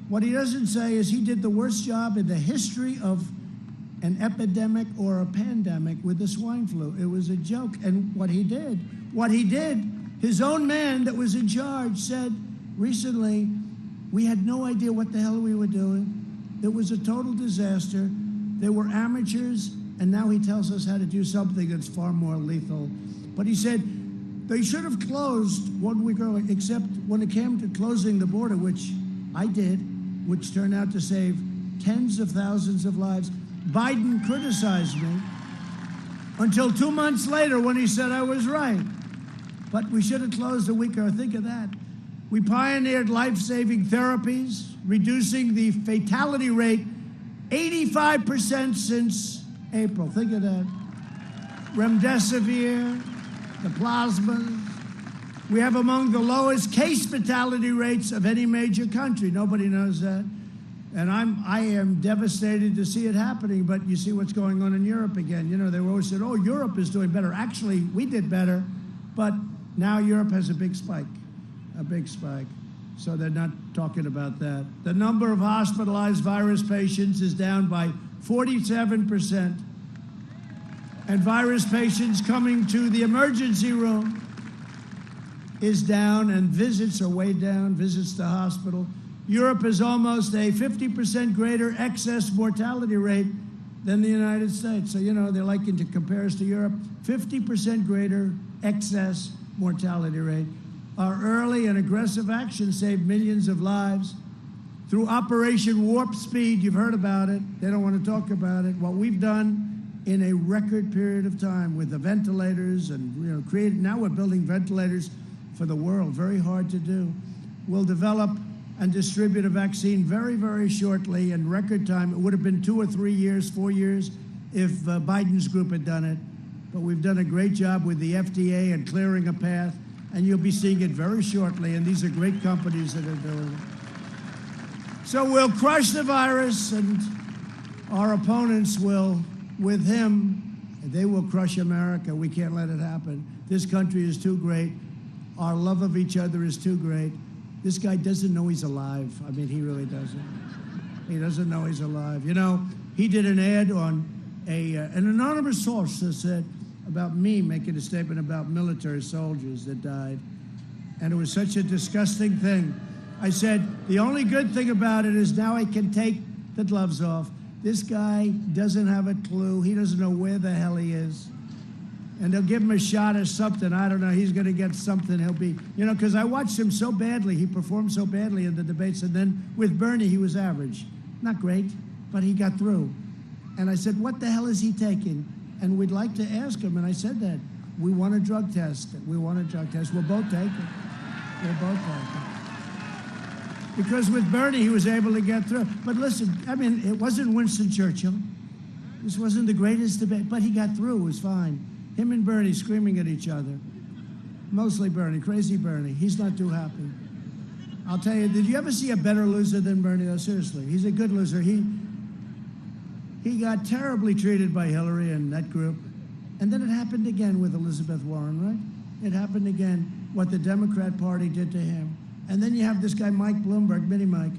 What he doesn't say is he did the worst job in the history of an epidemic or a pandemic with the swine flu. It was a joke. And what he did, his own man that was in charge said recently, we had no idea what the hell we were doing. It was a total disaster. They were amateurs, and now he tells us how to do something that's far more lethal. But he said they should have closed 1 week earlier, except when it came to closing the border, which I did, which turned out to save tens of thousands of lives. Biden criticized me until 2 months later when he said I was right. But we should have closed a week earlier. Think of that. We pioneered life-saving therapies, reducing the fatality rate 85% since April. Think of that. Remdesivir, the plasmas. We have among the lowest case fatality rates of any major country. Nobody knows that. And I am devastated to see it happening, but you see what's going on in Europe again. You know, they always said, oh, Europe is doing better. Actually, we did better, but now Europe has a big spike. A big spike. So they're not talking about that. The number of hospitalized virus patients is down by 47%. And virus patients coming to the emergency room is down, and visits are way down, visits to hospital. Europe has almost a 50% greater excess mortality rate than the United States. So, you know, they like to compare us to Europe. 50% greater excess mortality rate. Our early and aggressive action saved millions of lives. Through Operation Warp Speed, you've heard about it. They don't want to talk about it. What we've done in a record period of time with the ventilators and, now we're building ventilators for the world. Very hard to do. We'll develop and distribute a vaccine very, very shortly in record time. It would have been 2 or 3 years, 4 years if Biden's group had done it. But we've done a great job with the FDA and clearing a path. And you'll be seeing it very shortly, and these are great companies that are doing it. So we'll crush the virus, and our opponents will, with him, they will crush America. We can't let it happen. This country is too great. Our love of each other is too great. This guy doesn't know he's alive. I mean, he really doesn't. He doesn't know he's alive. You know, he did an ad on an anonymous source that said, about me making a statement about military soldiers that died. And it was such a disgusting thing. I said, the only good thing about it is now I can take the gloves off. This guy doesn't have a clue. He doesn't know where the hell he is. And they'll give him a shot or something. I don't know. He's going to get something. He'll be, because I watched him so badly. He performed so badly in the debates. And then with Bernie, he was average. Not great, but he got through. And I said, what the hell is he taking? And we'd like to ask him, and I said that. We want a drug test. We want a drug test. We'll both take it. We'll both take it. Because with Bernie, he was able to get through. But listen, I mean, it wasn't Winston Churchill. This wasn't the greatest debate, but he got through. It was fine. Him and Bernie screaming at each other. Mostly Bernie, crazy Bernie. He's not too happy. I'll tell you, did you ever see a better loser than Bernie? No, seriously. He's a good loser. He got terribly treated by Hillary and that group. And then it happened again with Elizabeth Warren, right? It happened again. what the Democrat Party did to him. And then you have this guy, Mike Bloomberg, Mini Mike.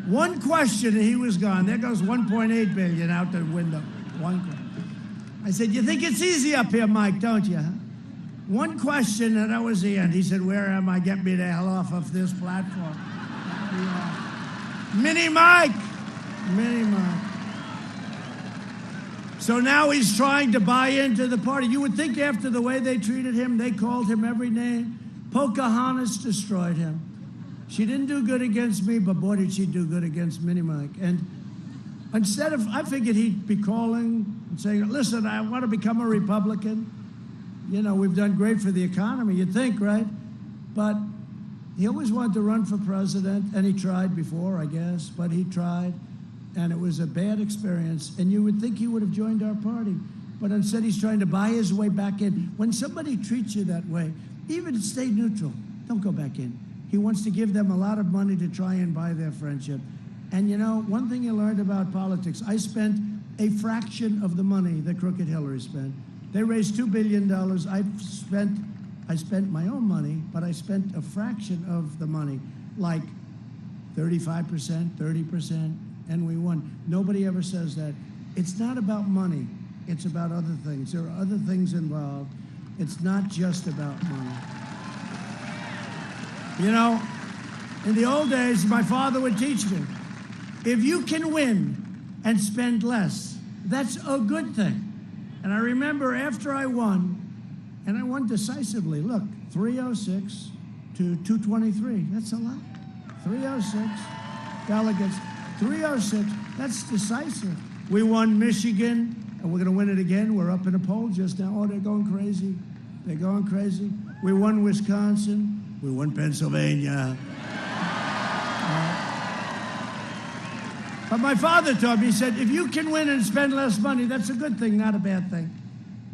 One question and he was gone. There goes $1.8 billion out the window. One question. I said, you think it's easy up here, Mike, don't you? Huh? One question and that was the end. He said, where am I? Get me the hell off of this platform. Mini Mike. Mini Mike. So now he's trying to buy into the party. You would think after the way they treated him, they called him every name. Pocahontas destroyed him. She didn't do good against me, but boy, did she do good against Mini Mike. And instead of, I figured he'd be calling and saying, listen, I want to become a Republican. You know, we've done great for the economy, you'd think, right? But he always wanted to run for president, and he tried before, I guess, but he tried, and it was a bad experience. And you would think he would have joined our party, but instead he's trying to buy his way back in. When somebody treats you that way, even stay neutral, don't go back in. He wants to give them a lot of money to try and buy their friendship. And you know, one thing you learned about politics, I spent a fraction of the money that Crooked Hillary spent. They raised $2 billion. I spent my own money, but I spent a fraction of the money, like 35%, 30%, and we won. Nobody ever says that. It's not about money. It's about other things. There are other things involved. It's not just about money. You know, in the old days, my father would teach me, if you can win and spend less, that's a good thing. And I remember after I won, and I won decisively, look, 306 to 223, that's a lot. 306 delegates, 306, that's decisive. We won Michigan, and we're gonna win it again. We're up in a poll just now. Oh, they're going crazy. They're going crazy. We won Wisconsin. We won Pennsylvania. But my father taught me, he said, if you can win and spend less money, that's a good thing, not a bad thing.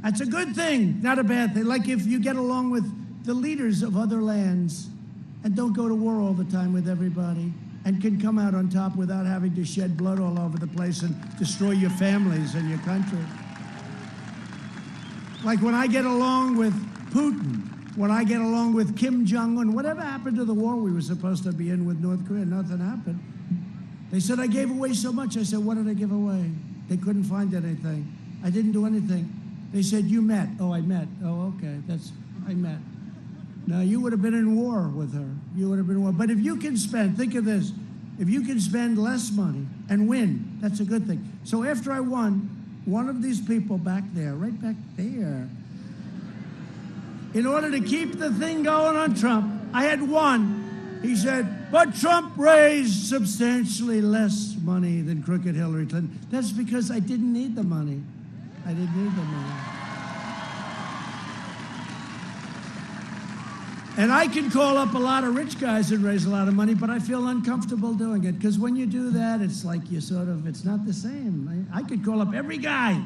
That's a good thing, not a bad thing. Like if you get along with the leaders of other lands and don't go to war all the time with everybody and can come out on top without having to shed blood all over the place and destroy your families and your country. Like when I get along with Putin, when I get along with Kim Jong-un, whatever happened to the war we were supposed to be in with North Korea? Nothing happened. They said I gave away so much. I said, what did I give away? They couldn't find anything. I didn't do anything. They said, you met. Oh, I met. Oh, okay, I met. Now, you would have been in war with her. You would have been in war. But if you can spend, think of this, if you can spend less money and win, that's a good thing. So after I won, one of these people back there, right back there, in order to keep the thing going on Trump, I had won. He said, but Trump raised substantially less money than crooked Hillary Clinton. That's because I didn't need the money. I didn't need the money. And I can call up a lot of rich guys and raise a lot of money, but I feel uncomfortable doing it, because when you do that, it's like you sort of, it's not the same. I could call up every guy.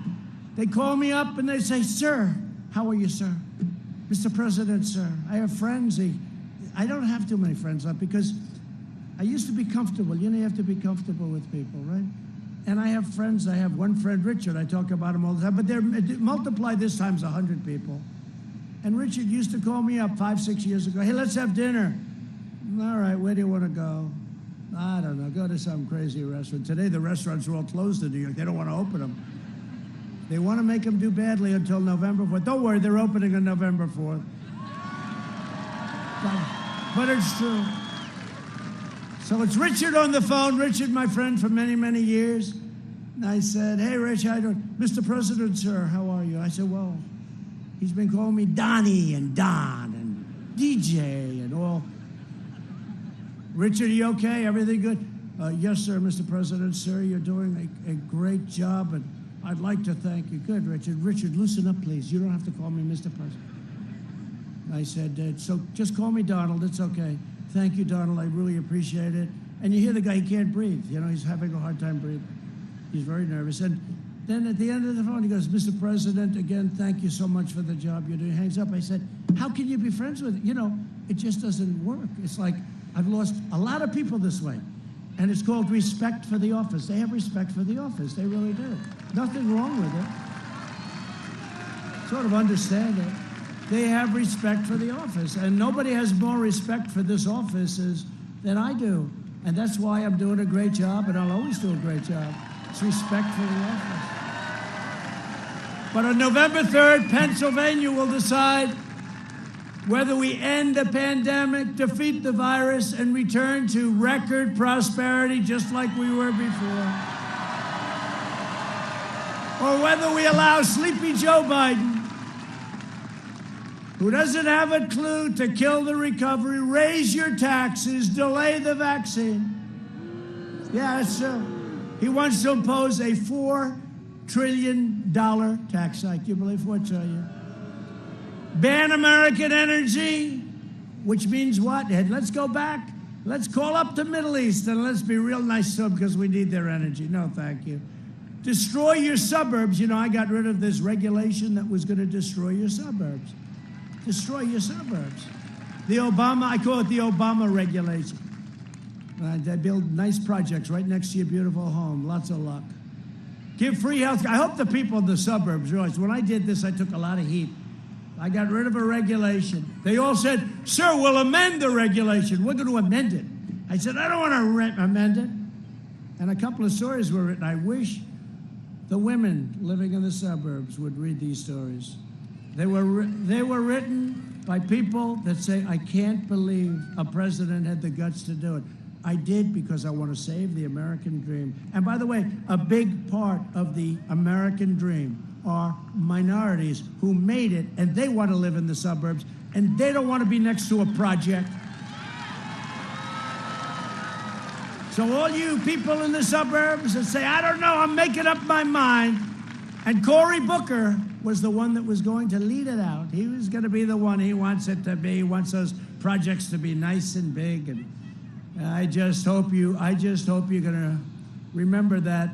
They call me up and they say, sir, how are you, sir? Mr. President, sir, I have friends. I don't have too many friends left because I used to be comfortable. You know, you have to be comfortable with people, right? And I have friends. I have one friend, Richard. I talk about him all the time. But they're multiply this times 100 people. And Richard used to call me up 5, 6 years ago. Hey, let's have dinner. All right, where do you want to go? I don't know. Go to some crazy restaurant. Today, the restaurants are all closed in New York. They don't want to open them. They want to make them do badly until November 4th. Don't worry, they're opening on November 4th. But it's true. So it's Richard on the phone. Richard, my friend for many, many years. And I said, hey, Rich, how you doing? Mr. President, sir, how are you? I said, well, he's been calling me Donnie and Don and DJ and all. Richard, are you okay? Everything good? Yes, sir, Mr. President, sir. You're doing a great job, and I'd like to thank you. Good, Richard. Richard, loosen up, please. You don't have to call me Mr. President. I said, so just call me Donald. It's okay. Thank you, Donald. I really appreciate it. And you hear the guy, he can't breathe. You know, he's having a hard time breathing. He's very nervous. And then at the end of the phone, he goes, Mr. President, again, thank you so much for the job you're doing. He hangs up. I said, how can you be friends with it? You know, it just doesn't work. It's like I've lost a lot of people this way. And it's called respect for the office. They have respect for the office. They really do. Nothing wrong with it. Sort of understand it. they have respect for the office. And nobody has more respect for this office than I do. And that's why I'm doing a great job, and I'll always do a great job. It's respect for the office. But on November 3rd, Pennsylvania will decide whether we end the pandemic, defeat the virus, and return to record prosperity just like we were before. Or whether we allow Sleepy Joe Biden, who doesn't have a clue, to kill the recovery, raise your taxes, delay the vaccine. Yeah, that's true. He wants to impose a $4 trillion tax hike. You believe $4 trillion? Ban American energy, which means what? Let's go back. Let's call up the Middle East and let's be real nice to them because we need their energy. No, thank you. Destroy your suburbs. You know, I got rid of this regulation that was going to destroy your suburbs. Destroy your suburbs. I call it the Obama regulation. They build nice projects right next to your beautiful home. Lots of luck. Give free health care. I hope the people in the suburbs realize when I did this, I took a lot of heat. I got rid of a regulation. They all said, sir, we'll amend the regulation. We're going to amend it. I said, I don't want to amend it. And a couple of stories were written. I wish the women living in the suburbs would read these stories. They were written by people that say, I can't believe a president had the guts to do it. I did because I want to save the American dream. And by the way, a big part of the American dream are minorities who made it, and they want to live in the suburbs, and they don't want to be next to a project. So all you people in the suburbs that say, I don't know, I'm making up my mind. And Cory Booker was the one that was going to lead it out. He was going to be the one he wants it to be. He wants those projects to be nice and big. And I just hope you're going to remember that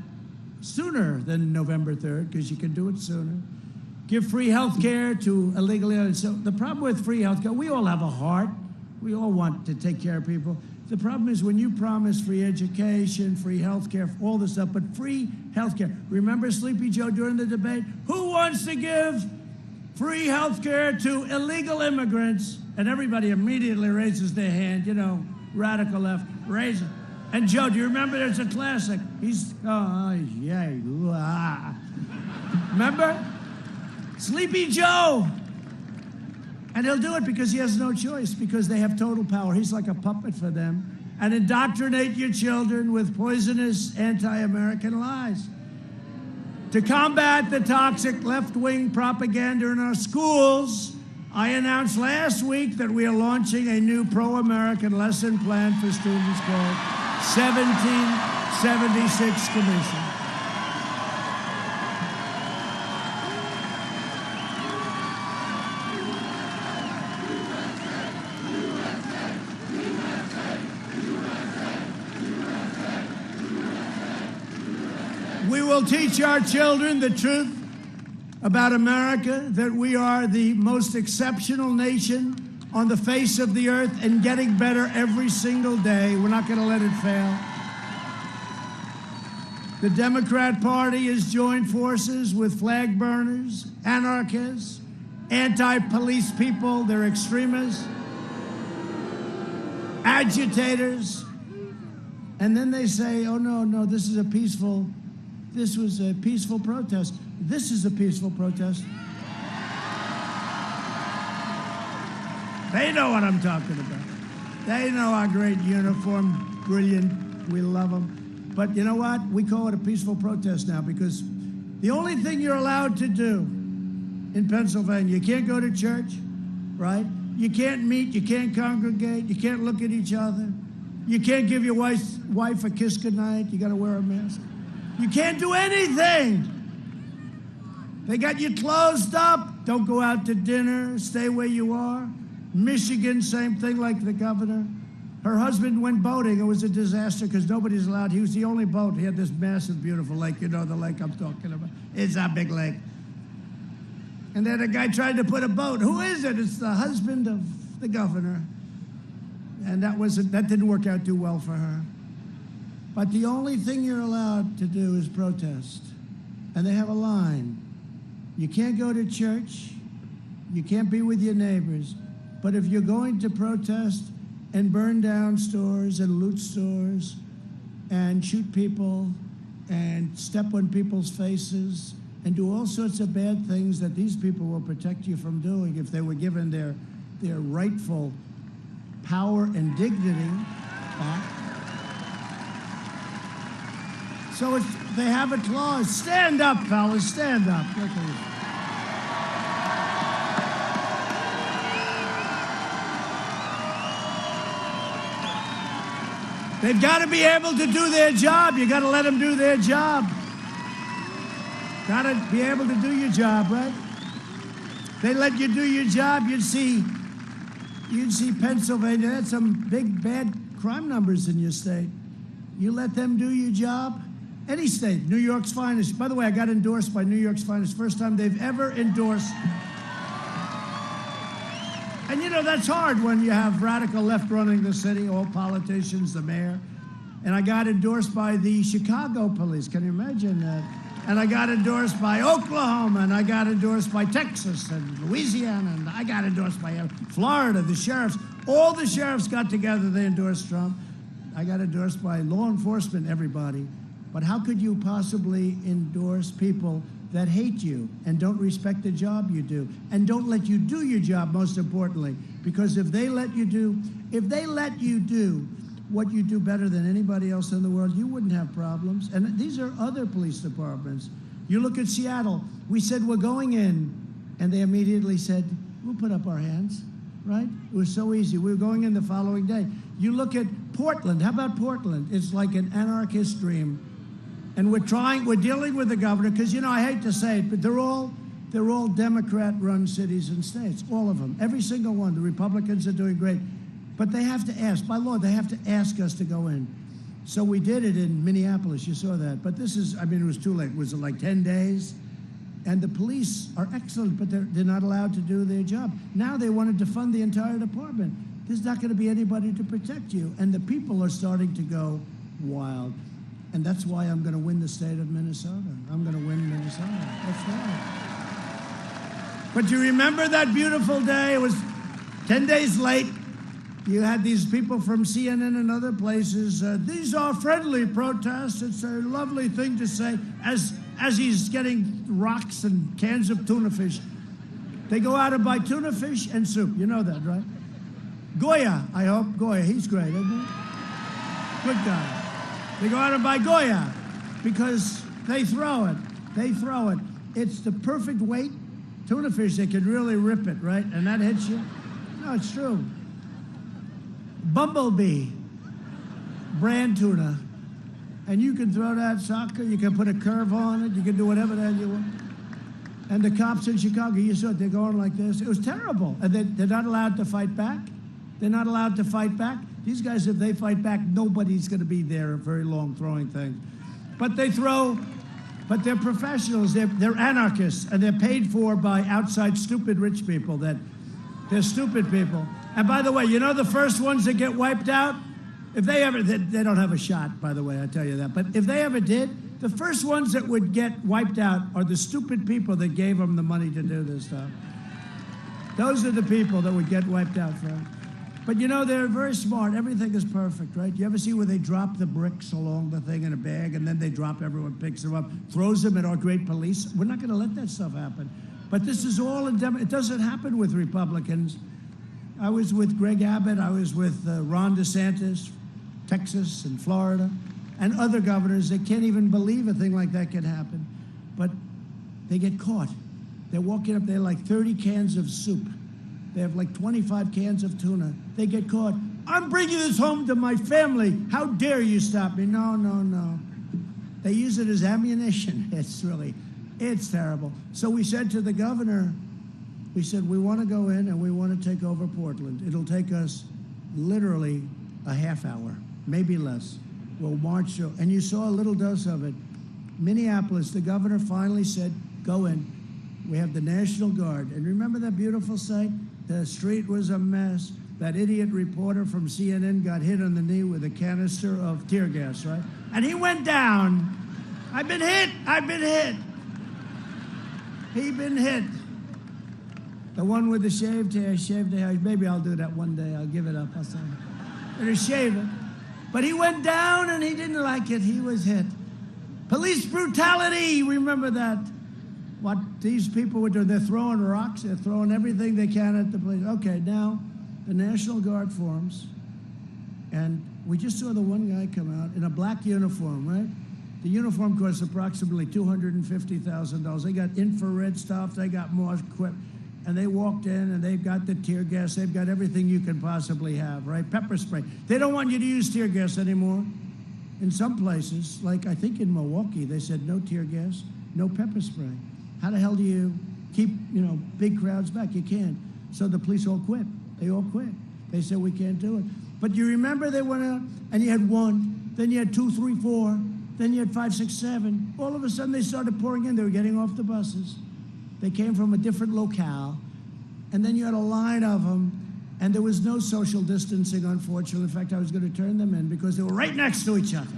sooner than November 3rd, because you can do it sooner. Give free health care to illegally. So the problem with free health care, we all have a heart. We all want to take care of people. The problem is when you promise free education, free health care, all this stuff, but free health care. Remember Sleepy Joe during the debate? Who wants to give free health care to illegal immigrants? And everybody immediately raises their hand, you know, radical left, raise it. And Joe, do you remember there's a classic? Remember? Sleepy Joe. And he'll do it because he has no choice, because they have total power. He's like a puppet for them. And indoctrinate your children with poisonous anti-American lies. To combat the toxic left-wing propaganda in our schools, I announced last week that we are launching a new pro-American lesson plan for students called 1776 Commission. We will teach our children the truth about America, that we are the most exceptional nation on the face of the earth and getting better every single day. We're not going to let it fail. The Democrat Party has joined forces with flag burners, anarchists, anti-police people, they're extremists, agitators, and then they say, oh, no, this was a peaceful protest. This is a peaceful protest. They know what I'm talking about. They know our great uniform, brilliant, we love them. But you know what? We call it a peaceful protest now because the only thing you're allowed to do in Pennsylvania, you can't go to church, right? You can't meet, you can't congregate, you can't look at each other. You can't give your wife a kiss goodnight, you gotta wear a mask. You can't do anything. They got you closed up. Don't go out to dinner, stay where you are. Michigan, same thing, like the governor. Her husband went boating. It was a disaster because nobody's allowed. He was the only boat. He had this massive, beautiful lake. You know the lake I'm talking about. It's a big lake. And then a guy tried to put a boat. Who is it? It's the husband of the governor. And that didn't work out too well for her. But the only thing you're allowed to do is protest. And they have a line. You can't go to church. You can't be with your neighbors. But if you're going to protest and burn down stores and loot stores and shoot people and step on people's faces and do all sorts of bad things that these people will protect you from doing if they were given their rightful power and dignity back. So they have a clause. Stand up, fellas, stand up. They've got to be able to do their job. You got to let them do their job. Got to be able to do your job, right? They let you do your job, you'd see Pennsylvania had some big bad crime numbers in your state. You let them do your job. Any state, New York's finest. By the way, I got endorsed by New York's finest. First time they've ever endorsed. And you know, that's hard when you have radical left running the city, all politicians, the mayor. And I got endorsed by the Chicago police. Can you imagine that? And I got endorsed by Oklahoma, and I got endorsed by Texas and Louisiana, and I got endorsed by Florida, the sheriffs. All the sheriffs got together, they endorsed Trump. I got endorsed by law enforcement, everybody. But how could you possibly endorse people that hate you and don't respect the job you do and don't let you do your job, most importantly? Because if they let you do what you do better than anybody else in the world, you wouldn't have problems. And these are other police departments. You look at Seattle, we said we're going in, and they immediately said, we'll put up our hands, right? It was so easy. We were going in the following day. You look at Portland. How about Portland? It's like an anarchist dream. And we're dealing with the governor, because, you know, I hate to say it, but they're all Democrat-run cities and states, all of them, every single one. The Republicans are doing great. But they have to ask, by law, they have to ask us to go in. So we did it in Minneapolis, you saw that. But this is, I mean, it was too late. Was it like 10 days? And the police are excellent, but they're not allowed to do their job. Now they wanted to fund the entire department. There's not going to be anybody to protect you. And the people are starting to go wild. And that's why I'm going to win the state of Minnesota. I'm going to win Minnesota. That's right. But you remember that beautiful day? It was 10 days late. You had these people from CNN and other places. These are friendly protests. It's a lovely thing to say as he's getting rocks and cans of tuna fish. They go out and buy tuna fish and soup. You know that, right? Goya, I hope. Goya, he's great, isn't he? Good guy. They go out and buy Goya because they throw it. They throw it. It's the perfect weight. Tuna fish, they can really rip it, right? And that hits you. No, it's true. Bumblebee brand tuna. And you can throw that sucker, you can put a curve on it, you can do whatever the hell you want. And the cops in Chicago, you saw it, they're going like this. It was terrible. And they're not allowed to fight back. They're not allowed to fight back. These guys, if they fight back, nobody's going to be there very long throwing things. But they throw, but they're professionals. They're anarchists, and they're paid for by outside stupid rich people. They're stupid people. And by the way, you know the first ones that get wiped out? If they ever, they don't have a shot, by the way, I tell you that. But if they ever did, the first ones that would get wiped out are the stupid people that gave them the money to do this stuff. Those are the people that would get wiped out from. But you know, they're very smart. Everything is perfect, right? You ever see where they drop the bricks along the thing in a bag, and then they drop, everyone picks them up, throws them at our great police? We're not going to let that stuff happen. But this is all, it doesn't happen with Republicans. I was with Greg Abbott. I was with Ron DeSantis, Texas and Florida, and other governors that can't even believe a thing like that can happen. But they get caught. They're walking up there like 30 cans of soup. They have like 25 cans of tuna. They get caught. I'm bringing this home to my family. How dare you stop me? No, no, no. They use it as ammunition. It's terrible. So we said to the governor, we said, we want to go in and we want to take over Portland. It'll take us literally a half hour, maybe less. We'll march through. And you saw a little dose of it. Minneapolis, the governor finally said, go in. We have the National Guard. And remember that beautiful sight? The street was a mess. That idiot reporter from CNN got hit on the knee with a canister of tear gas, right? And he went down. I've been hit. He'd been hit. The one with the shaved hair. Maybe I'll do that one day. I'll give it up. I'll say, better shave it. But he went down and he didn't like it. He was hit. Police brutality. Remember that. What these people were doing. They're throwing rocks. They're throwing everything they can at the police. Okay, now the National Guard forms. And we just saw the one guy come out in a black uniform, right? The uniform costs approximately $250,000. They got infrared stuff. They got more equipment. And they walked in, and they've got the tear gas. They've got everything you can possibly have, right? Pepper spray. They don't want you to use tear gas anymore. In some places, like I think in Milwaukee, they said no tear gas, no pepper spray. How the hell do you keep, big crowds back? You can't. So the police all quit. They all quit. They said, we can't do it. But you remember they went out, and you had one, then you had 2, 3, 4, then you had 5, 6, 7. All of a sudden, they started pouring in. They were getting off the buses. They came from a different locale, and then you had a line of them, and there was no social distancing, unfortunately. In fact, I was going to turn them in because they were right next to each other.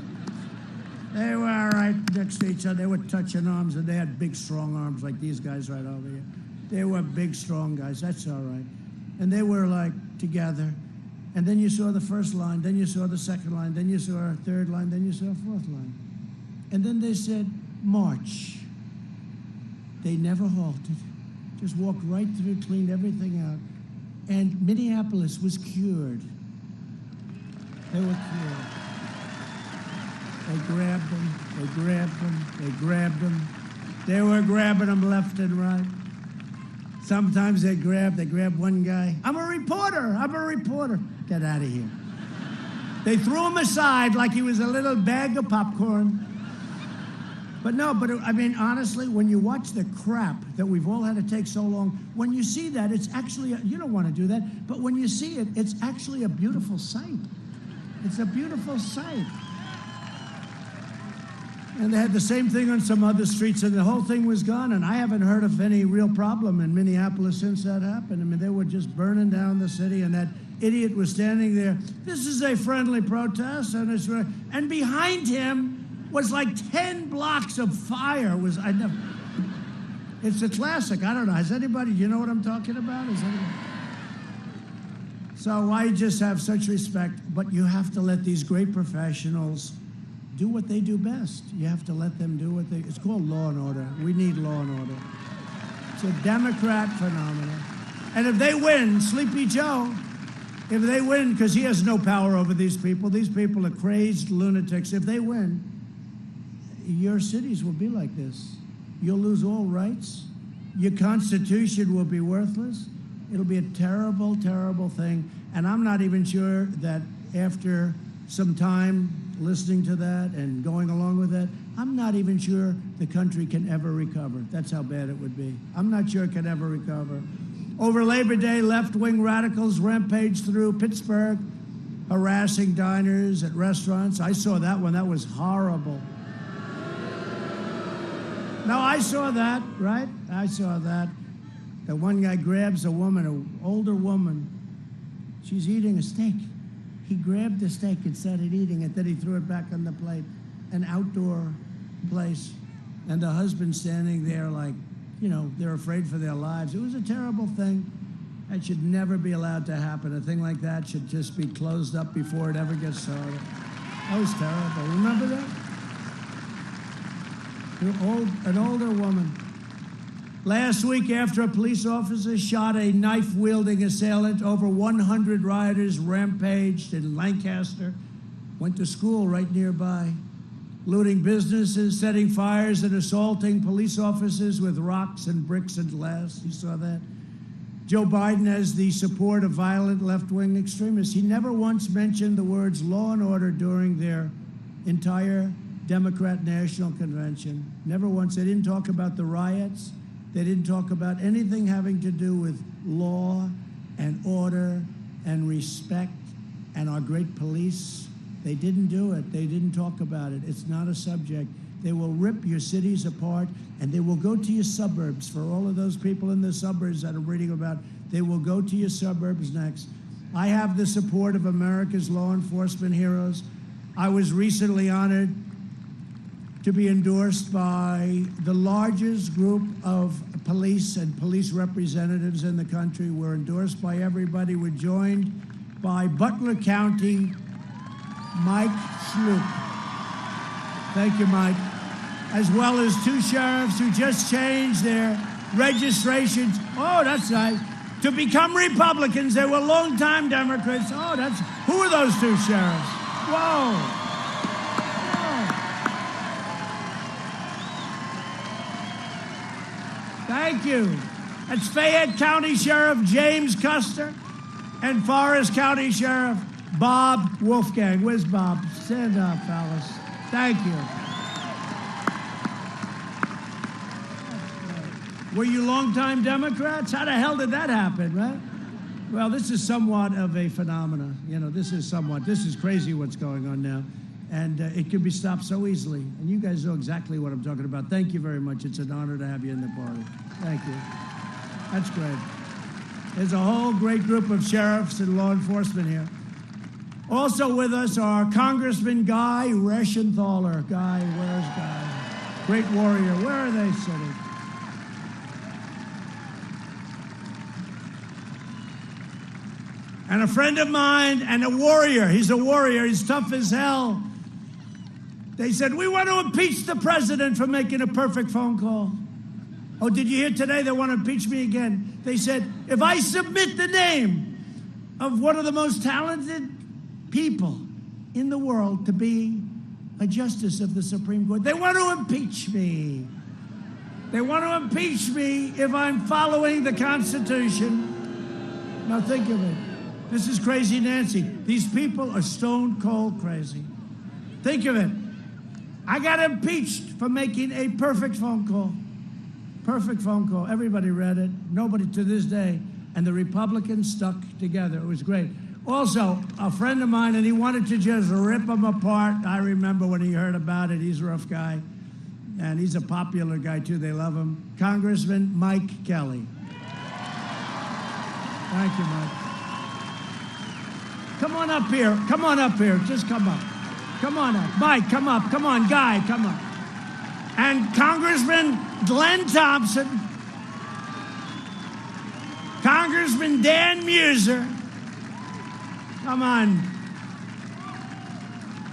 They were right next to each other. They were touching arms, and they had big, strong arms like these guys right over here. They were big, strong guys. That's all right. And they were, like, together. And then you saw the first line, then you saw the second line, then you saw a third line, then you saw a fourth line. And then they said, march. They never halted, just walked right through, cleaned everything out. And Minneapolis was cured. They were cured. They grabbed them, they grabbed them, they grabbed them. They were grabbing them left and right. Sometimes they grabbed one guy. I'm a reporter. Get out of here. They threw him aside like he was a little bag of popcorn. But honestly, when you watch the crap that we've all had to take so long, when you see that, it's actually, you don't want to do that, but when you see it, it's actually a beautiful sight. It's a beautiful sight. And they had the same thing on some other streets, and the whole thing was gone, and I haven't heard of any real problem in Minneapolis since that happened. They were just burning down the city, and that idiot was standing there. This is a friendly protest, and behind him was like 10 blocks of fire. It's a classic. I don't know. You know what I'm talking about? So I just have such respect, but you have to let these great professionals do what they do best. You have to let them do it's called law and order. We need law and order. It's a Democrat phenomenon. And if they win, Sleepy Joe, if they win, because he has no power over these people are crazed lunatics. If they win, your cities will be like this. You'll lose all rights. Your Constitution will be worthless. It'll be a terrible, terrible thing. And I'm not even sure that after some time listening to that and going along with that, I'm not even sure the country can ever recover. That's how bad it would be. I'm not sure it can ever recover. Over Labor Day, left-wing radicals rampaged through Pittsburgh, harassing diners at restaurants. I saw that one. That was horrible. No, I saw that, right? I saw that. The one guy grabs a woman, an older woman. She's eating a steak. He grabbed the steak and started eating it. Then he threw it back on the plate. An outdoor place. And the husband standing there like, they're afraid for their lives. It was a terrible thing. That should never be allowed to happen. A thing like that should just be closed up before it ever gets started. That was terrible. Remember that? An older woman. Last week, after a police officer shot a knife-wielding assailant, over 100 rioters rampaged in Lancaster, went to school right nearby, looting businesses, setting fires, and assaulting police officers with rocks and bricks and glass. You saw that? Joe Biden has the support of violent left-wing extremists. He never once mentioned the words law and order during their entire Democrat National Convention. Never once. They didn't talk about the riots. They didn't talk about anything having to do with law and order and respect and our great police. They didn't do it. They didn't talk about it. It's not a subject. They will rip your cities apart, and they will go to your suburbs. For all of those people in the suburbs that I'm reading about, they will go to your suburbs next. I have the support of America's law enforcement heroes. I was recently honored to be endorsed by the largest group of police and police representatives in the country. We're endorsed by everybody. We're joined by Butler County Mike Schlup. Thank you, Mike. As well as two sheriffs who just changed their registrations. Oh, that's nice. To become Republicans. They were longtime Democrats. Oh, who are those two sheriffs? Whoa. Thank you. That's Fayette County Sheriff James Custer and Forest County Sheriff Bob Wolfgang. Where's Bob? Stand up, fellas. Thank you. Were you longtime Democrats? How the hell did that happen, right? Well, this is somewhat of a phenomenon. You know, this is crazy what's going on now. And it can be stopped so easily. And you guys know exactly what I'm talking about. Thank you very much. It's an honor to have you in the party. Thank you. That's great. There's a whole great group of sheriffs and law enforcement here. Also with us are Congressman Guy Reschenthaler. Guy, where's Guy? Great warrior. Where are they sitting? And a friend of mine and a warrior. He's a warrior. He's tough as hell. They said, we want to impeach the president for making a perfect phone call. Oh, did you hear today they want to impeach me again? They said, if I submit the name of one of the most talented people in the world to be a justice of the Supreme Court, they want to impeach me. They want to impeach me if I'm following the Constitution. Now think of it. This is crazy Nancy. These people are stone cold crazy. Think of it. I got impeached for making a perfect phone call. Perfect phone call. Everybody read it. Nobody to this day. And the Republicans stuck together. It was great. Also, a friend of mine, and he wanted to just rip them apart. I remember when he heard about it. He's a rough guy. And he's a popular guy, too. They love him. Congressman Mike Kelly. Thank you, Mike. Come on up here. Come on up here. Just come up. Come on up. Mike, come up. Come on, Guy, come up. And Congressman Glenn Thompson. Congressman Dan Muser. Come on.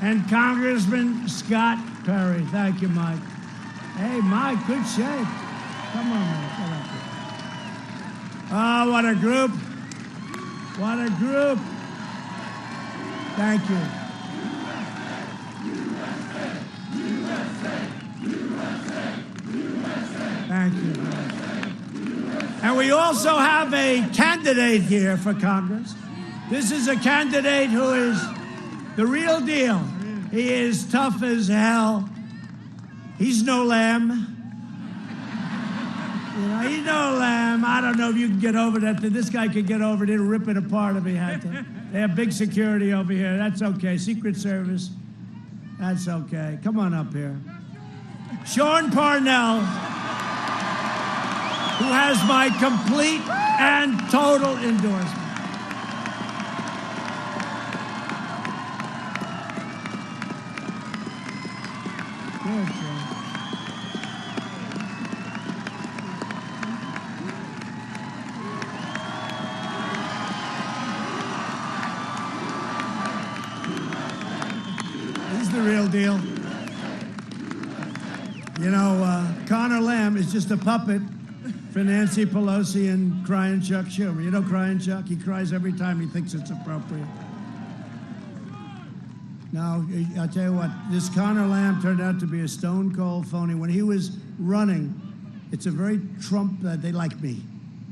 And Congressman Scott Perry. Thank you, Mike. Hey, Mike, good shape. Come on, Mike. Come up here. Oh, what a group. What a group. Thank you. Thank you. And we also have a candidate here for Congress. This is a candidate who is the real deal. He is tough as hell. He's no lamb. You know, he's no lamb. I don't know if you can get over that. This guy could get over it. He'll rip it apart if he had to. They have big security over here. That's okay. Secret Service. That's okay. Come on up here. Sean Parnell, who has my complete and total endorsement. Good, Sean. The real deal. You know, Connor Lamb is just a puppet for Nancy Pelosi and crying Chuck Schumer. You know crying Chuck? He cries every time he thinks it's appropriate. Now, I'll tell you what, this Connor Lamb turned out to be a stone cold phony. When he was running, it's a very Trump, they like me.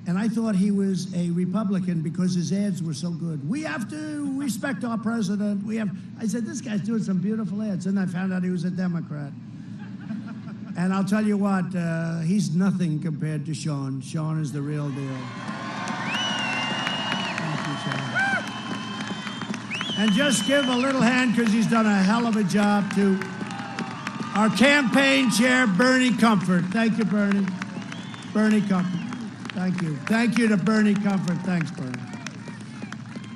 And I thought he was a Republican because his ads were so good. We have to respect our president. I said, this guy's doing some beautiful ads. And I found out he was a Democrat. And I'll tell you what, he's nothing compared to Sean. Sean is the real deal. Thank you, Sean. And just give a little hand, because he's done a hell of a job, to our campaign chair, Bernie Comfort. Thank you, Bernie. Bernie Comfort. Thank you. Thank you to Bernie Comfort. Thanks, Bernie.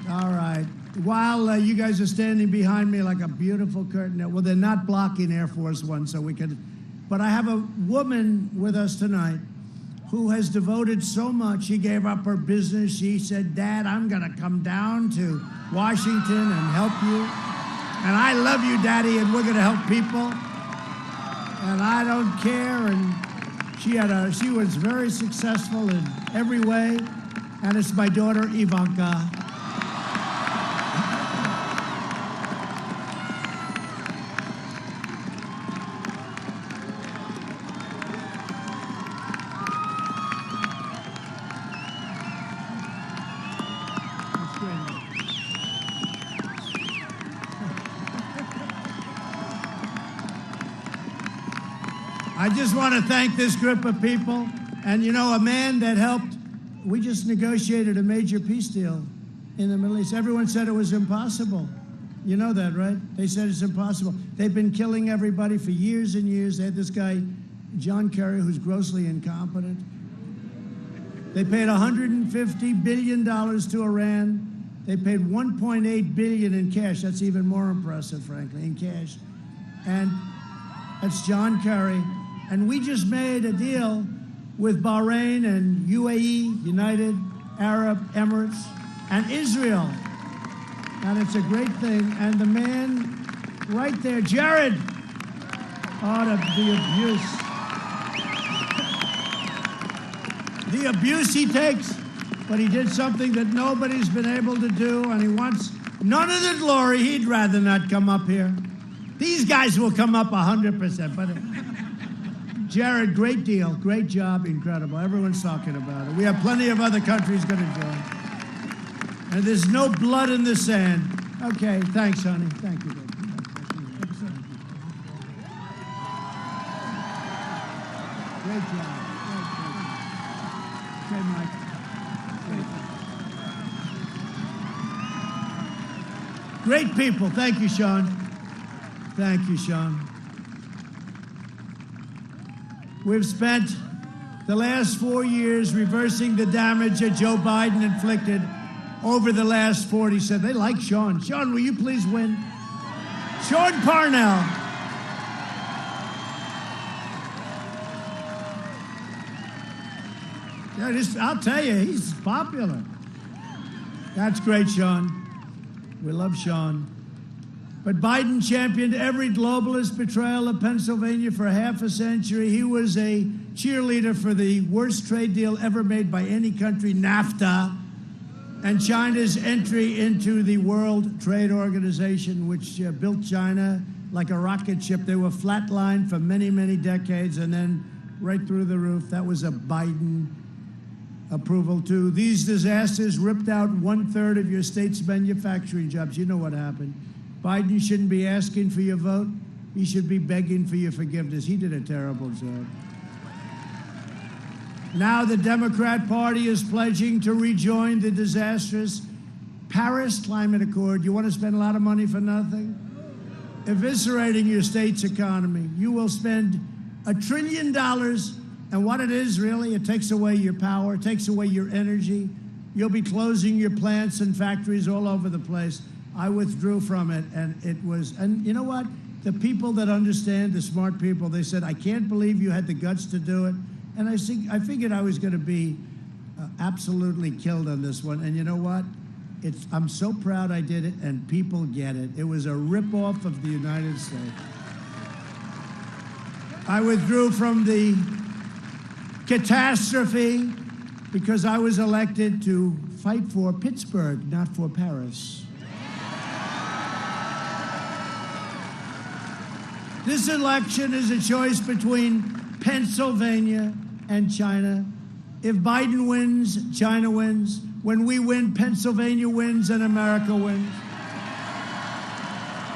All right. while you guys are standing behind me like a beautiful curtain, well, they're not blocking Air Force One, so we could, but I have a woman with us tonight who has devoted so much. She gave up her business. She said, Dad, I'm going to come down to Washington and help you. And I love you, Daddy, and we're going to help people. And I don't care. And she was very successful in every way. And it's my daughter, Ivanka. I just want to thank this group of people. And you know, a man that helped, we just negotiated a major peace deal in the Middle East. Everyone said it was impossible. You know that, right? They said it's impossible. They've been killing everybody for years and years. They had this guy, John Kerry, who's grossly incompetent. They paid $150 billion to Iran. They paid $1.8 billion in cash. That's even more impressive, frankly, in cash. And that's John Kerry. And we just made a deal with Bahrain and UAE, United Arab Emirates, and Israel. And it's a great thing. And the man right there, Jared, the abuse he takes, but he did something that nobody's been able to do, and he wants none of the glory. He'd rather not come up here. These guys will come up 100%, but Jared, great deal, great job, incredible. Everyone's talking about it. We have plenty of other countries going to join. And there's no blood in the sand. Okay, thanks, honey. Thank you. Great job. Okay, Mike. Great people. Thank you, Sean. Thank you, Sean. We've spent the last 4 years reversing the damage that Joe Biden inflicted over the last 40. Said they like Sean. Sean, will you please win? Sean Parnell. Yeah, I'll tell you, he's popular. That's great, Sean. We love Sean. But Biden championed every globalist betrayal of Pennsylvania for half a century. He was a cheerleader for the worst trade deal ever made by any country, NAFTA, and China's entry into the World Trade Organization, which built China like a rocket ship. They were flatlined for many, many decades, and then right through the roof. That was a Biden approval, too. These disasters ripped out 1/3 of your state's manufacturing jobs. You know what happened. Biden shouldn't be asking for your vote. He should be begging for your forgiveness. He did a terrible job. Now the Democrat Party is pledging to rejoin the disastrous Paris Climate Accord. You want to spend a lot of money for nothing? Eviscerating your state's economy. You will spend $1 trillion, and what it is really, it takes away your power, it takes away your energy. You'll be closing your plants and factories all over the place. I withdrew from it, and and you know what? The people that understand, the smart people, they said, I can't believe you had the guts to do it. And I figured I was going to be absolutely killed on this one. And you know what? I'm so proud I did it, and people get it. It was a ripoff of the United States. I withdrew from the catastrophe because I was elected to fight for Pittsburgh, not for Paris. This election is a choice between Pennsylvania and China. If Biden wins, China wins. When we win, Pennsylvania wins and America wins.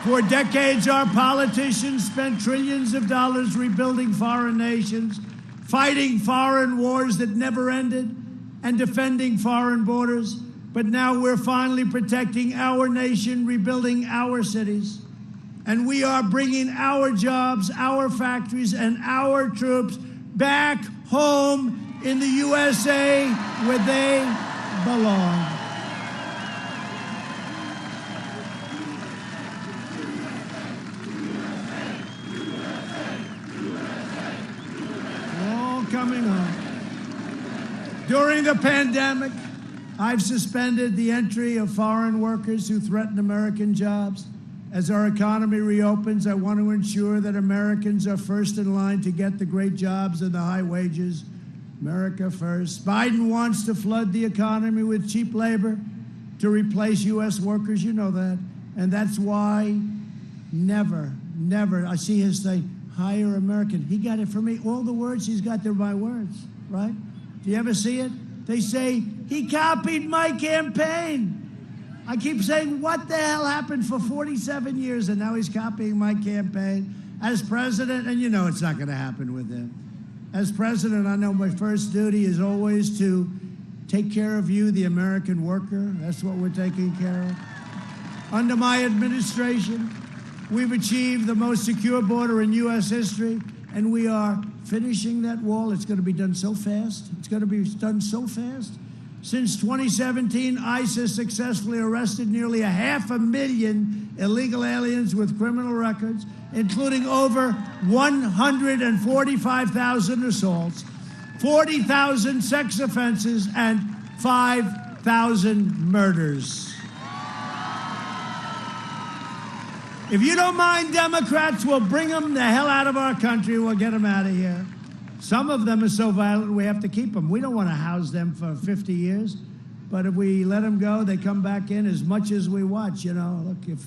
For decades, our politicians spent trillions of dollars rebuilding foreign nations, fighting foreign wars that never ended, and defending foreign borders. But now we're finally protecting our nation, rebuilding our cities. And we are bringing our jobs, our factories, and our troops back home in the USA where they belong. coming home. During the pandemic, I've suspended the entry of foreign workers who threaten American jobs. As our economy reopens, I want to ensure that Americans are first in line to get the great jobs and the high wages. America first. Biden wants to flood the economy with cheap labor to replace U.S. workers. You know that. And that's why never, I see his thing, hire American. He got it from me. All the words he's got, they're my words, right? Do you ever see it? They say, he copied my campaign. I keep saying, what the hell happened for 47 years, and now he's copying my campaign as president, and you know it's not going to happen with him. As president, I know my first duty is always to take care of you, the American worker. That's what we're taking care of. Under my administration, we've achieved the most secure border in U.S. history, and we are finishing that wall. It's going to be done so fast. It's going to be done so fast. Since 2017, ICE has successfully arrested nearly 500,000 illegal aliens with criminal records, including over 145,000 assaults, 40,000 sex offenses, and 5,000 murders. If you don't mind, Democrats, we'll bring them the hell out of our country. We'll get them out of here. Some of them are so violent, we have to keep them. We don't want to house them for 50 years. But if we let them go, they come back in as much as we watch, you know. Look, if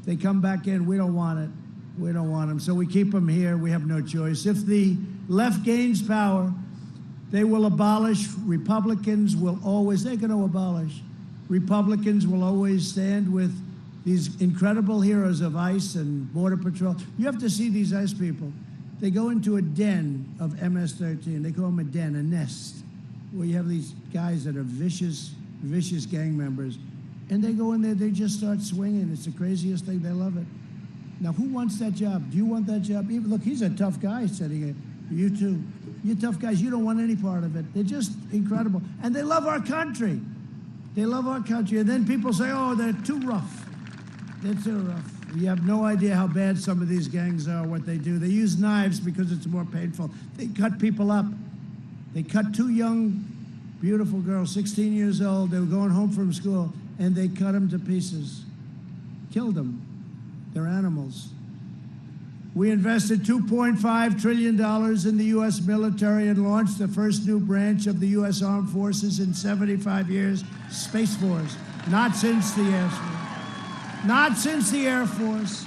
they come back in, we don't want it. We don't want them. So we keep them here. We have no choice. If the left gains power, they will abolish. Republicans will always, they're going to abolish. Republicans will always stand with these incredible heroes of ICE and Border Patrol. You have to see these ICE people. They go into a den of MS-13. They call them a den, a nest, where you have these guys that are vicious gang members. And they go in there, they just start swinging. It's the craziest thing. They love it. Now, who wants that job? Do you want that job? Look, he's a tough guy sitting here. You too. You're tough guys. You don't want any part of it. They're just incredible. And they love our country. They love our country. And then people say, oh, they're too rough. They're too rough. You have no idea how bad some of these gangs are, what they do. They use knives because it's more painful. They cut people up. They cut two young, beautiful girls, 16 years old. They were going home from school, and they cut them to pieces. Killed them. They're animals. We invested $2.5 trillion in the U.S. military and launched the first new branch of the U.S. Armed Forces in 75 years, Space Force. Not since the Air Force. Not since the Air Force.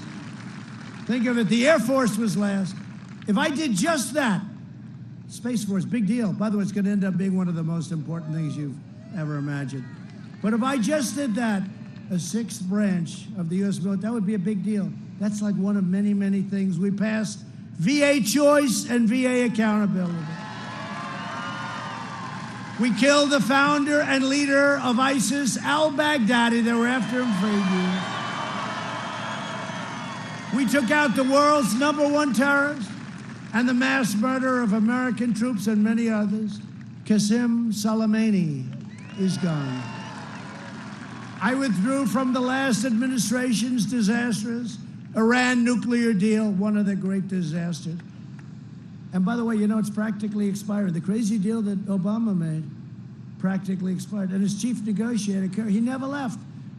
Think of it, the Air Force was last. If I did just that, Space Force, big deal. By the way, it's going to end up being one of the most important things you've ever imagined. But if I just did that, a sixth branch of the U.S. military, that would be a big deal. That's like one of many, many things. We passed VA choice and VA accountability. We killed the founder and leader of ISIS, al-Baghdadi. They were after him for years. We took out the world's #1 terrorist and the mass murder of American troops and many others. Qasem Soleimani is gone. I withdrew from the last administration's disastrous Iran nuclear deal, one of the great disasters. And by the way, you know, it's practically expired. The crazy deal that Obama made practically expired. And his chief negotiator, he never left.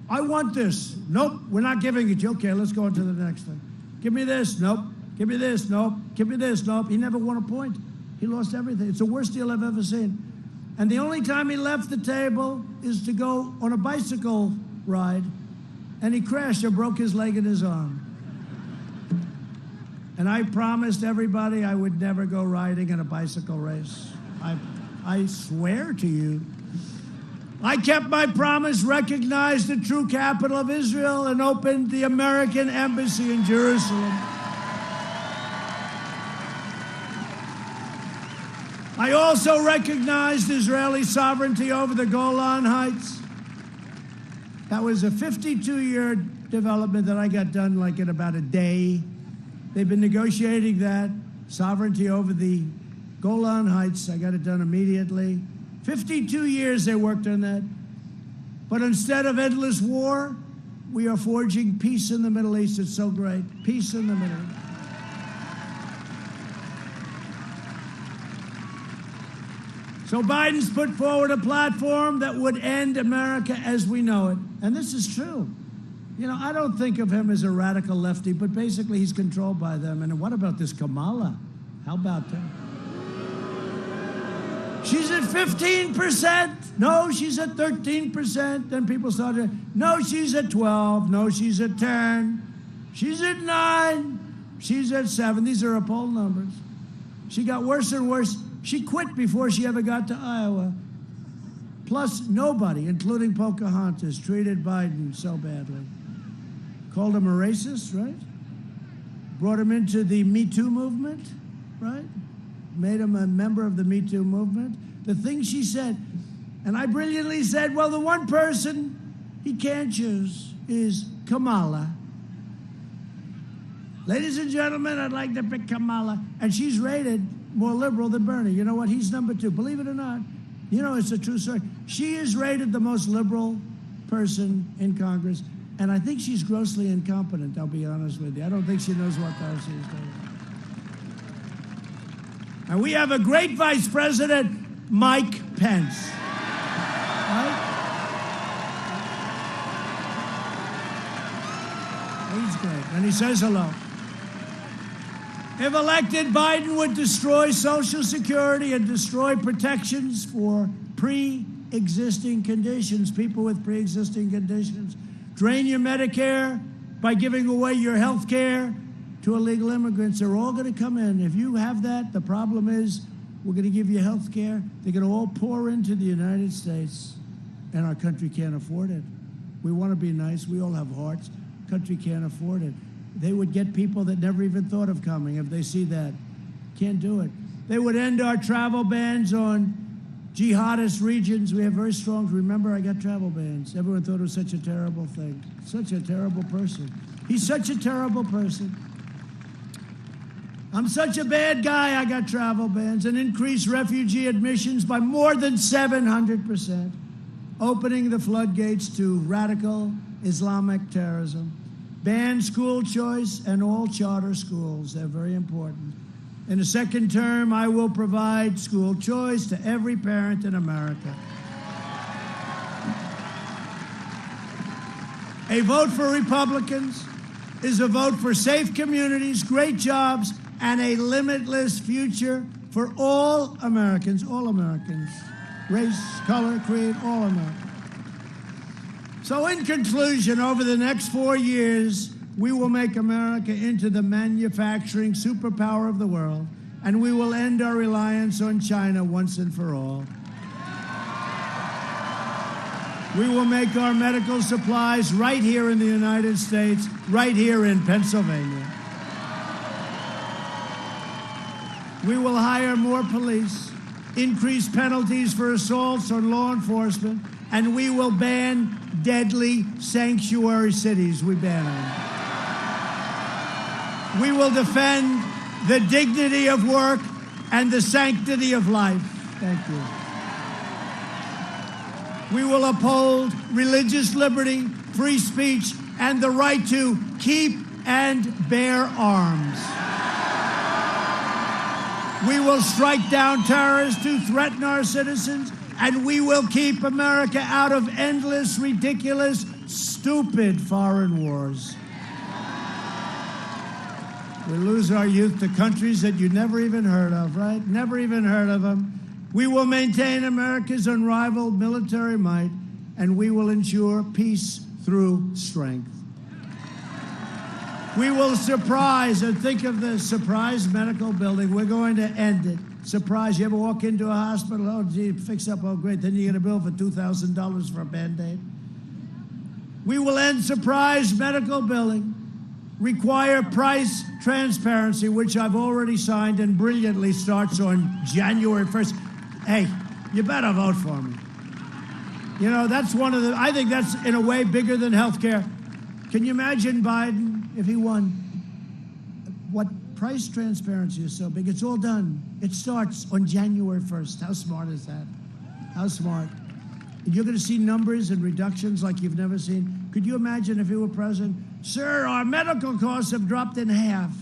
I want this. Nope, we're not giving it to you. Okay, let's go on to the next thing. Give me this. Nope. Give me this. Nope. Give me this. Nope. He never won a point. He lost everything. It's the worst deal I've ever seen. And the only time he left the table is to go on a bicycle ride, and he crashed and broke his leg and his arm. And I promised everybody I would never go riding in a bicycle race. I swear to you. I kept my promise, recognized the true capital of Israel, and opened the American embassy in Jerusalem. I also recognized Israeli sovereignty over the Golan Heights. That was a 52-year development that I got done like in about a day. They've been negotiating that, sovereignty over the Golan Heights. I got it done immediately. 52 years they worked on that. But instead of endless war, we are forging peace in the Middle East. It's so great. Peace in the Middle East. So Biden's put forward a platform that would end America as we know it. And this is true. You know, I don't think of him as a radical lefty, but basically he's controlled by them. And what about this Kamala? How about that? She's at 15%. No, she's at 13%. Then people started, no, she's at 12. No, she's at 10. She's at 9. She's at 7. These are her poll numbers. She got worse and worse. She quit before she ever got to Iowa. Plus, nobody, including Pocahontas, treated Biden so badly. Called him a racist, right? Brought him into the Me Too movement, right? Made him a member of the Me Too movement. The thing she said, and I brilliantly said, well, the one person he can't choose is Kamala. Ladies and gentlemen, I'd like to pick Kamala. And she's rated more liberal than Bernie. You know what? He's number 2. Believe it or not. You know, it's a true story. She is rated the most liberal person in Congress. And I think she's grossly incompetent, I'll be honest with you. I don't think she knows what the hell she's doing. And we have a great vice president, Mike Pence. Right? He's great. And he says hello. If elected, Biden would destroy Social Security and destroy protections for pre-existing conditions, people with pre-existing conditions. Drain your Medicare by giving away your health care to illegal immigrants. They're all going to come in. If you have that, the problem is we're going to give you health care. They're going to all pour into the United States, and our country can't afford it. We want to be nice. We all have hearts. Country can't afford it. They would get people that never even thought of coming if they see that. Can't do it. They would end our travel bans on jihadist regions. We have very strong, remember, I got travel bans. Everyone thought it was such a terrible thing. Such a terrible person. He's such a terrible person. I'm such a bad guy, I got travel bans. And increased refugee admissions by more than 700%. Opening the floodgates to radical Islamic terrorism. Ban school choice and all charter schools. They're very important. In the second term, I will provide school choice to every parent in America. A vote for Republicans is a vote for safe communities, great jobs, and a limitless future for all Americans, race, color, creed, all Americans. So in conclusion, over the next 4 years, we will make America into the manufacturing superpower of the world, and we will end our reliance on China once and for all. We will make our medical supplies right here in the United States, right here in Pennsylvania. We will hire more police, increase penalties for assaults on law enforcement, and we will ban deadly sanctuary cities. We ban them. We will defend the dignity of work and the sanctity of life. Thank you. We will uphold religious liberty, free speech, and the right to keep and bear arms. We will strike down terrorists who threaten our citizens, and we will keep America out of endless, ridiculous, stupid foreign wars. We lose our youth to countries that you never even heard of, right? Never even heard of them. We will maintain America's unrivaled military might, and we will ensure peace through strength. We will surprise, and think of the surprise medical building. We're going to end it. Surprise, you ever walk into a hospital, oh, gee, fix up, oh, great, then you get a bill for $2,000 for a Band-Aid. We will end surprise medical billing, require price transparency, which I've already signed and brilliantly starts on January 1st. Hey, you better vote for me. You know, that's one of the, I think that's in a way bigger than health care. Can you imagine Biden if he won? What price transparency is so big? It's all done. It starts on January 1st. How smart is that? How smart? And you're going to see numbers and reductions like you've never seen. Could you imagine if he were president? Sir, our medical costs have dropped in half.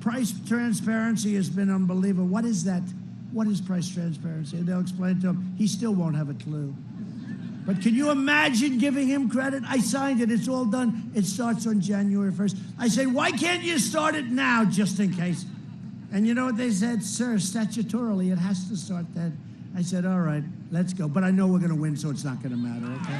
Price transparency has been unbelievable. What is that? what is price transparency? And they'll explain to him. He still won't have a clue. But can you imagine giving him credit? I signed it. It's all done. It starts on January 1st. I said, why can't you start it now, just in case? And you know what they said? Sir, statutorily, it has to start then. I said, all right, let's go. But I know we're going to win, so it's not going to matter, okay?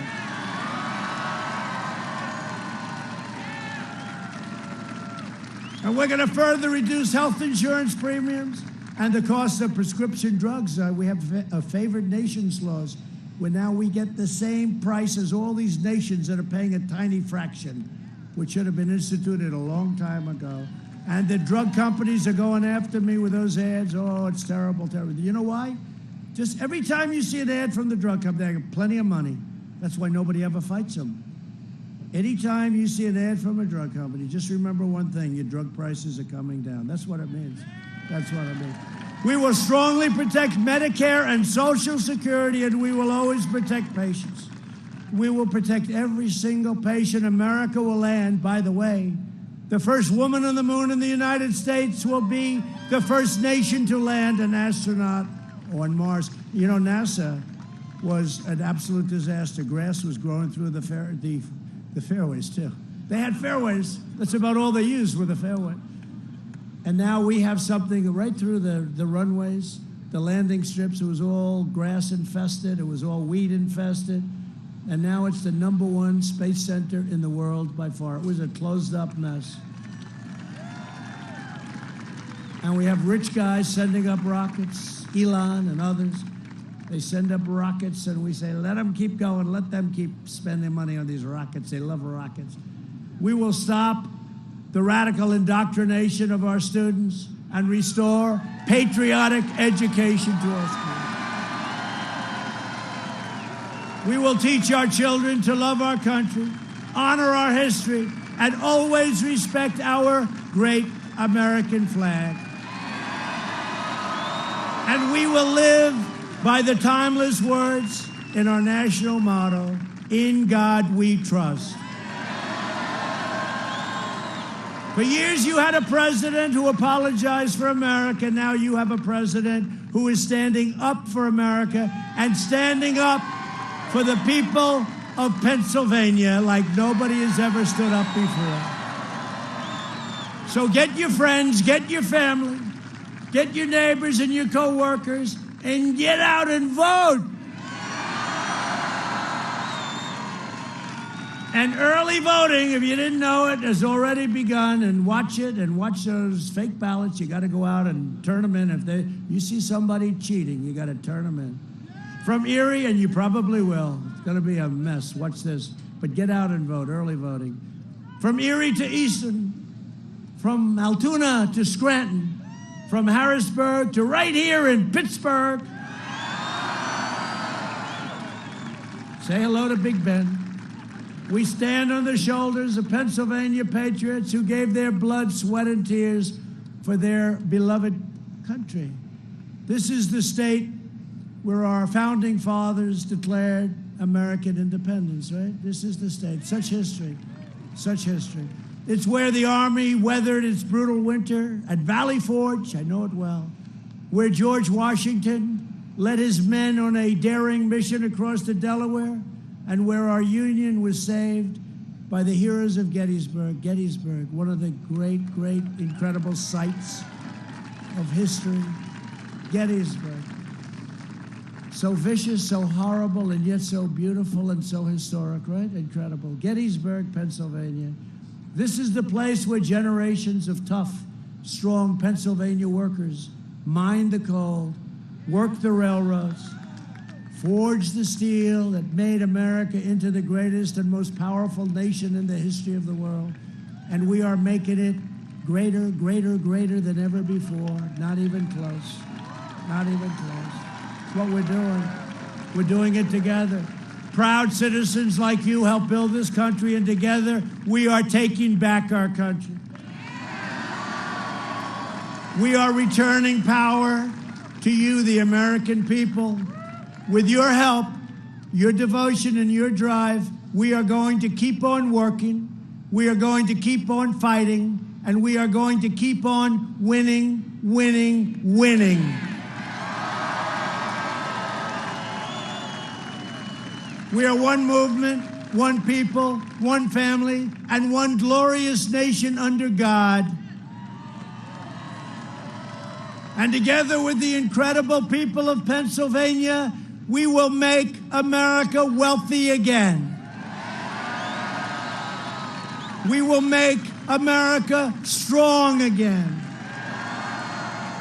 And we're going to further reduce health insurance premiums and the cost of prescription drugs. We have favored nations laws, where now we get the same price as all these nations that are paying a tiny fraction, which should have been instituted a long time ago. And the drug companies are going after me with those ads. Oh, it's terrible, terrible. You know why? Just every time you see an ad from the drug company, they have plenty of money. That's why nobody ever fights them. Anytime you see an ad from a drug company, just remember one thing: your drug prices are coming down. That's what it means. That's what it means. We will strongly protect Medicare and Social Security, and we will always protect patients. We will protect every single patient. America will land, by the way, the first woman on the moon in the United States will be the first nation to land an astronaut on Mars. You know, NASA was an absolute disaster. Grass was growing through the fairways, too. They had fairways. That's about all they used with a fairway. And now we have something right through the runways, the landing strips. It was all grass infested. It was all weed infested. And now it's the #1 space center in the world by far. It was a closed up mess. And we have rich guys sending up rockets, Elon and others. They send up rockets, and we say, let them keep going. Let them keep spending money on these rockets. They love rockets. We will stop the radical indoctrination of our students and restore patriotic education to our schools. We will teach our children to love our country, honor our history, and always respect our great American flag. And we will live by the timeless words in our national motto, "In God we trust." For years you had a president who apologized for America. Now you have a president who is standing up for America and standing up for the people of Pennsylvania like nobody has ever stood up before. So get your friends, get your family, get your neighbors and your co-workers, and get out and vote. And early voting, if you didn't know it, has already begun. And watch it, and watch those fake ballots. You got to go out and turn them in. If you see somebody cheating, you got to turn them in. From Erie, and you probably will. It's going to be a mess. Watch this. But get out and vote, early voting. From Erie to Easton, from Altoona to Scranton, from Harrisburg to right here in Pittsburgh. Say hello to Big Ben. We stand on the shoulders of Pennsylvania patriots who gave their blood, sweat, and tears for their beloved country. This is the state where our founding fathers declared American independence, right? This is the state. Such history. Such history. It's where the Army weathered its brutal winter at Valley Forge, I know it well, where George Washington led his men on a daring mission across the Delaware, and where our Union was saved by the heroes of Gettysburg. Gettysburg, one of the great, great, incredible sights of history. Gettysburg. So vicious, so horrible, and yet so beautiful and so historic, right? Incredible. Gettysburg, Pennsylvania. This is the place where generations of tough, strong Pennsylvania workers mined the coal, worked the railroads, forged the steel that made America into the greatest and most powerful nation in the history of the world. And we are making it greater, greater, greater than ever before. Not even close. Not even close. It's what we're doing. We're doing it together. Proud citizens like you help build this country, and together we are taking back our country. We are returning power to you, the American people. With your help, your devotion, and your drive, we are going to keep on working, we are going to keep on fighting, and we are going to keep on winning, winning, winning. We are one movement, one people, one family, and one glorious nation under God. And together with the incredible people of Pennsylvania, we will make America wealthy again. We will make America strong again.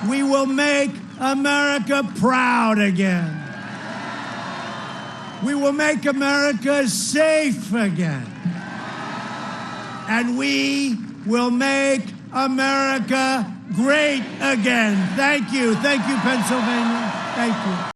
We will make America proud again. We will make America safe again. And we will make America great again. Thank you. Thank you, Pennsylvania. Thank you.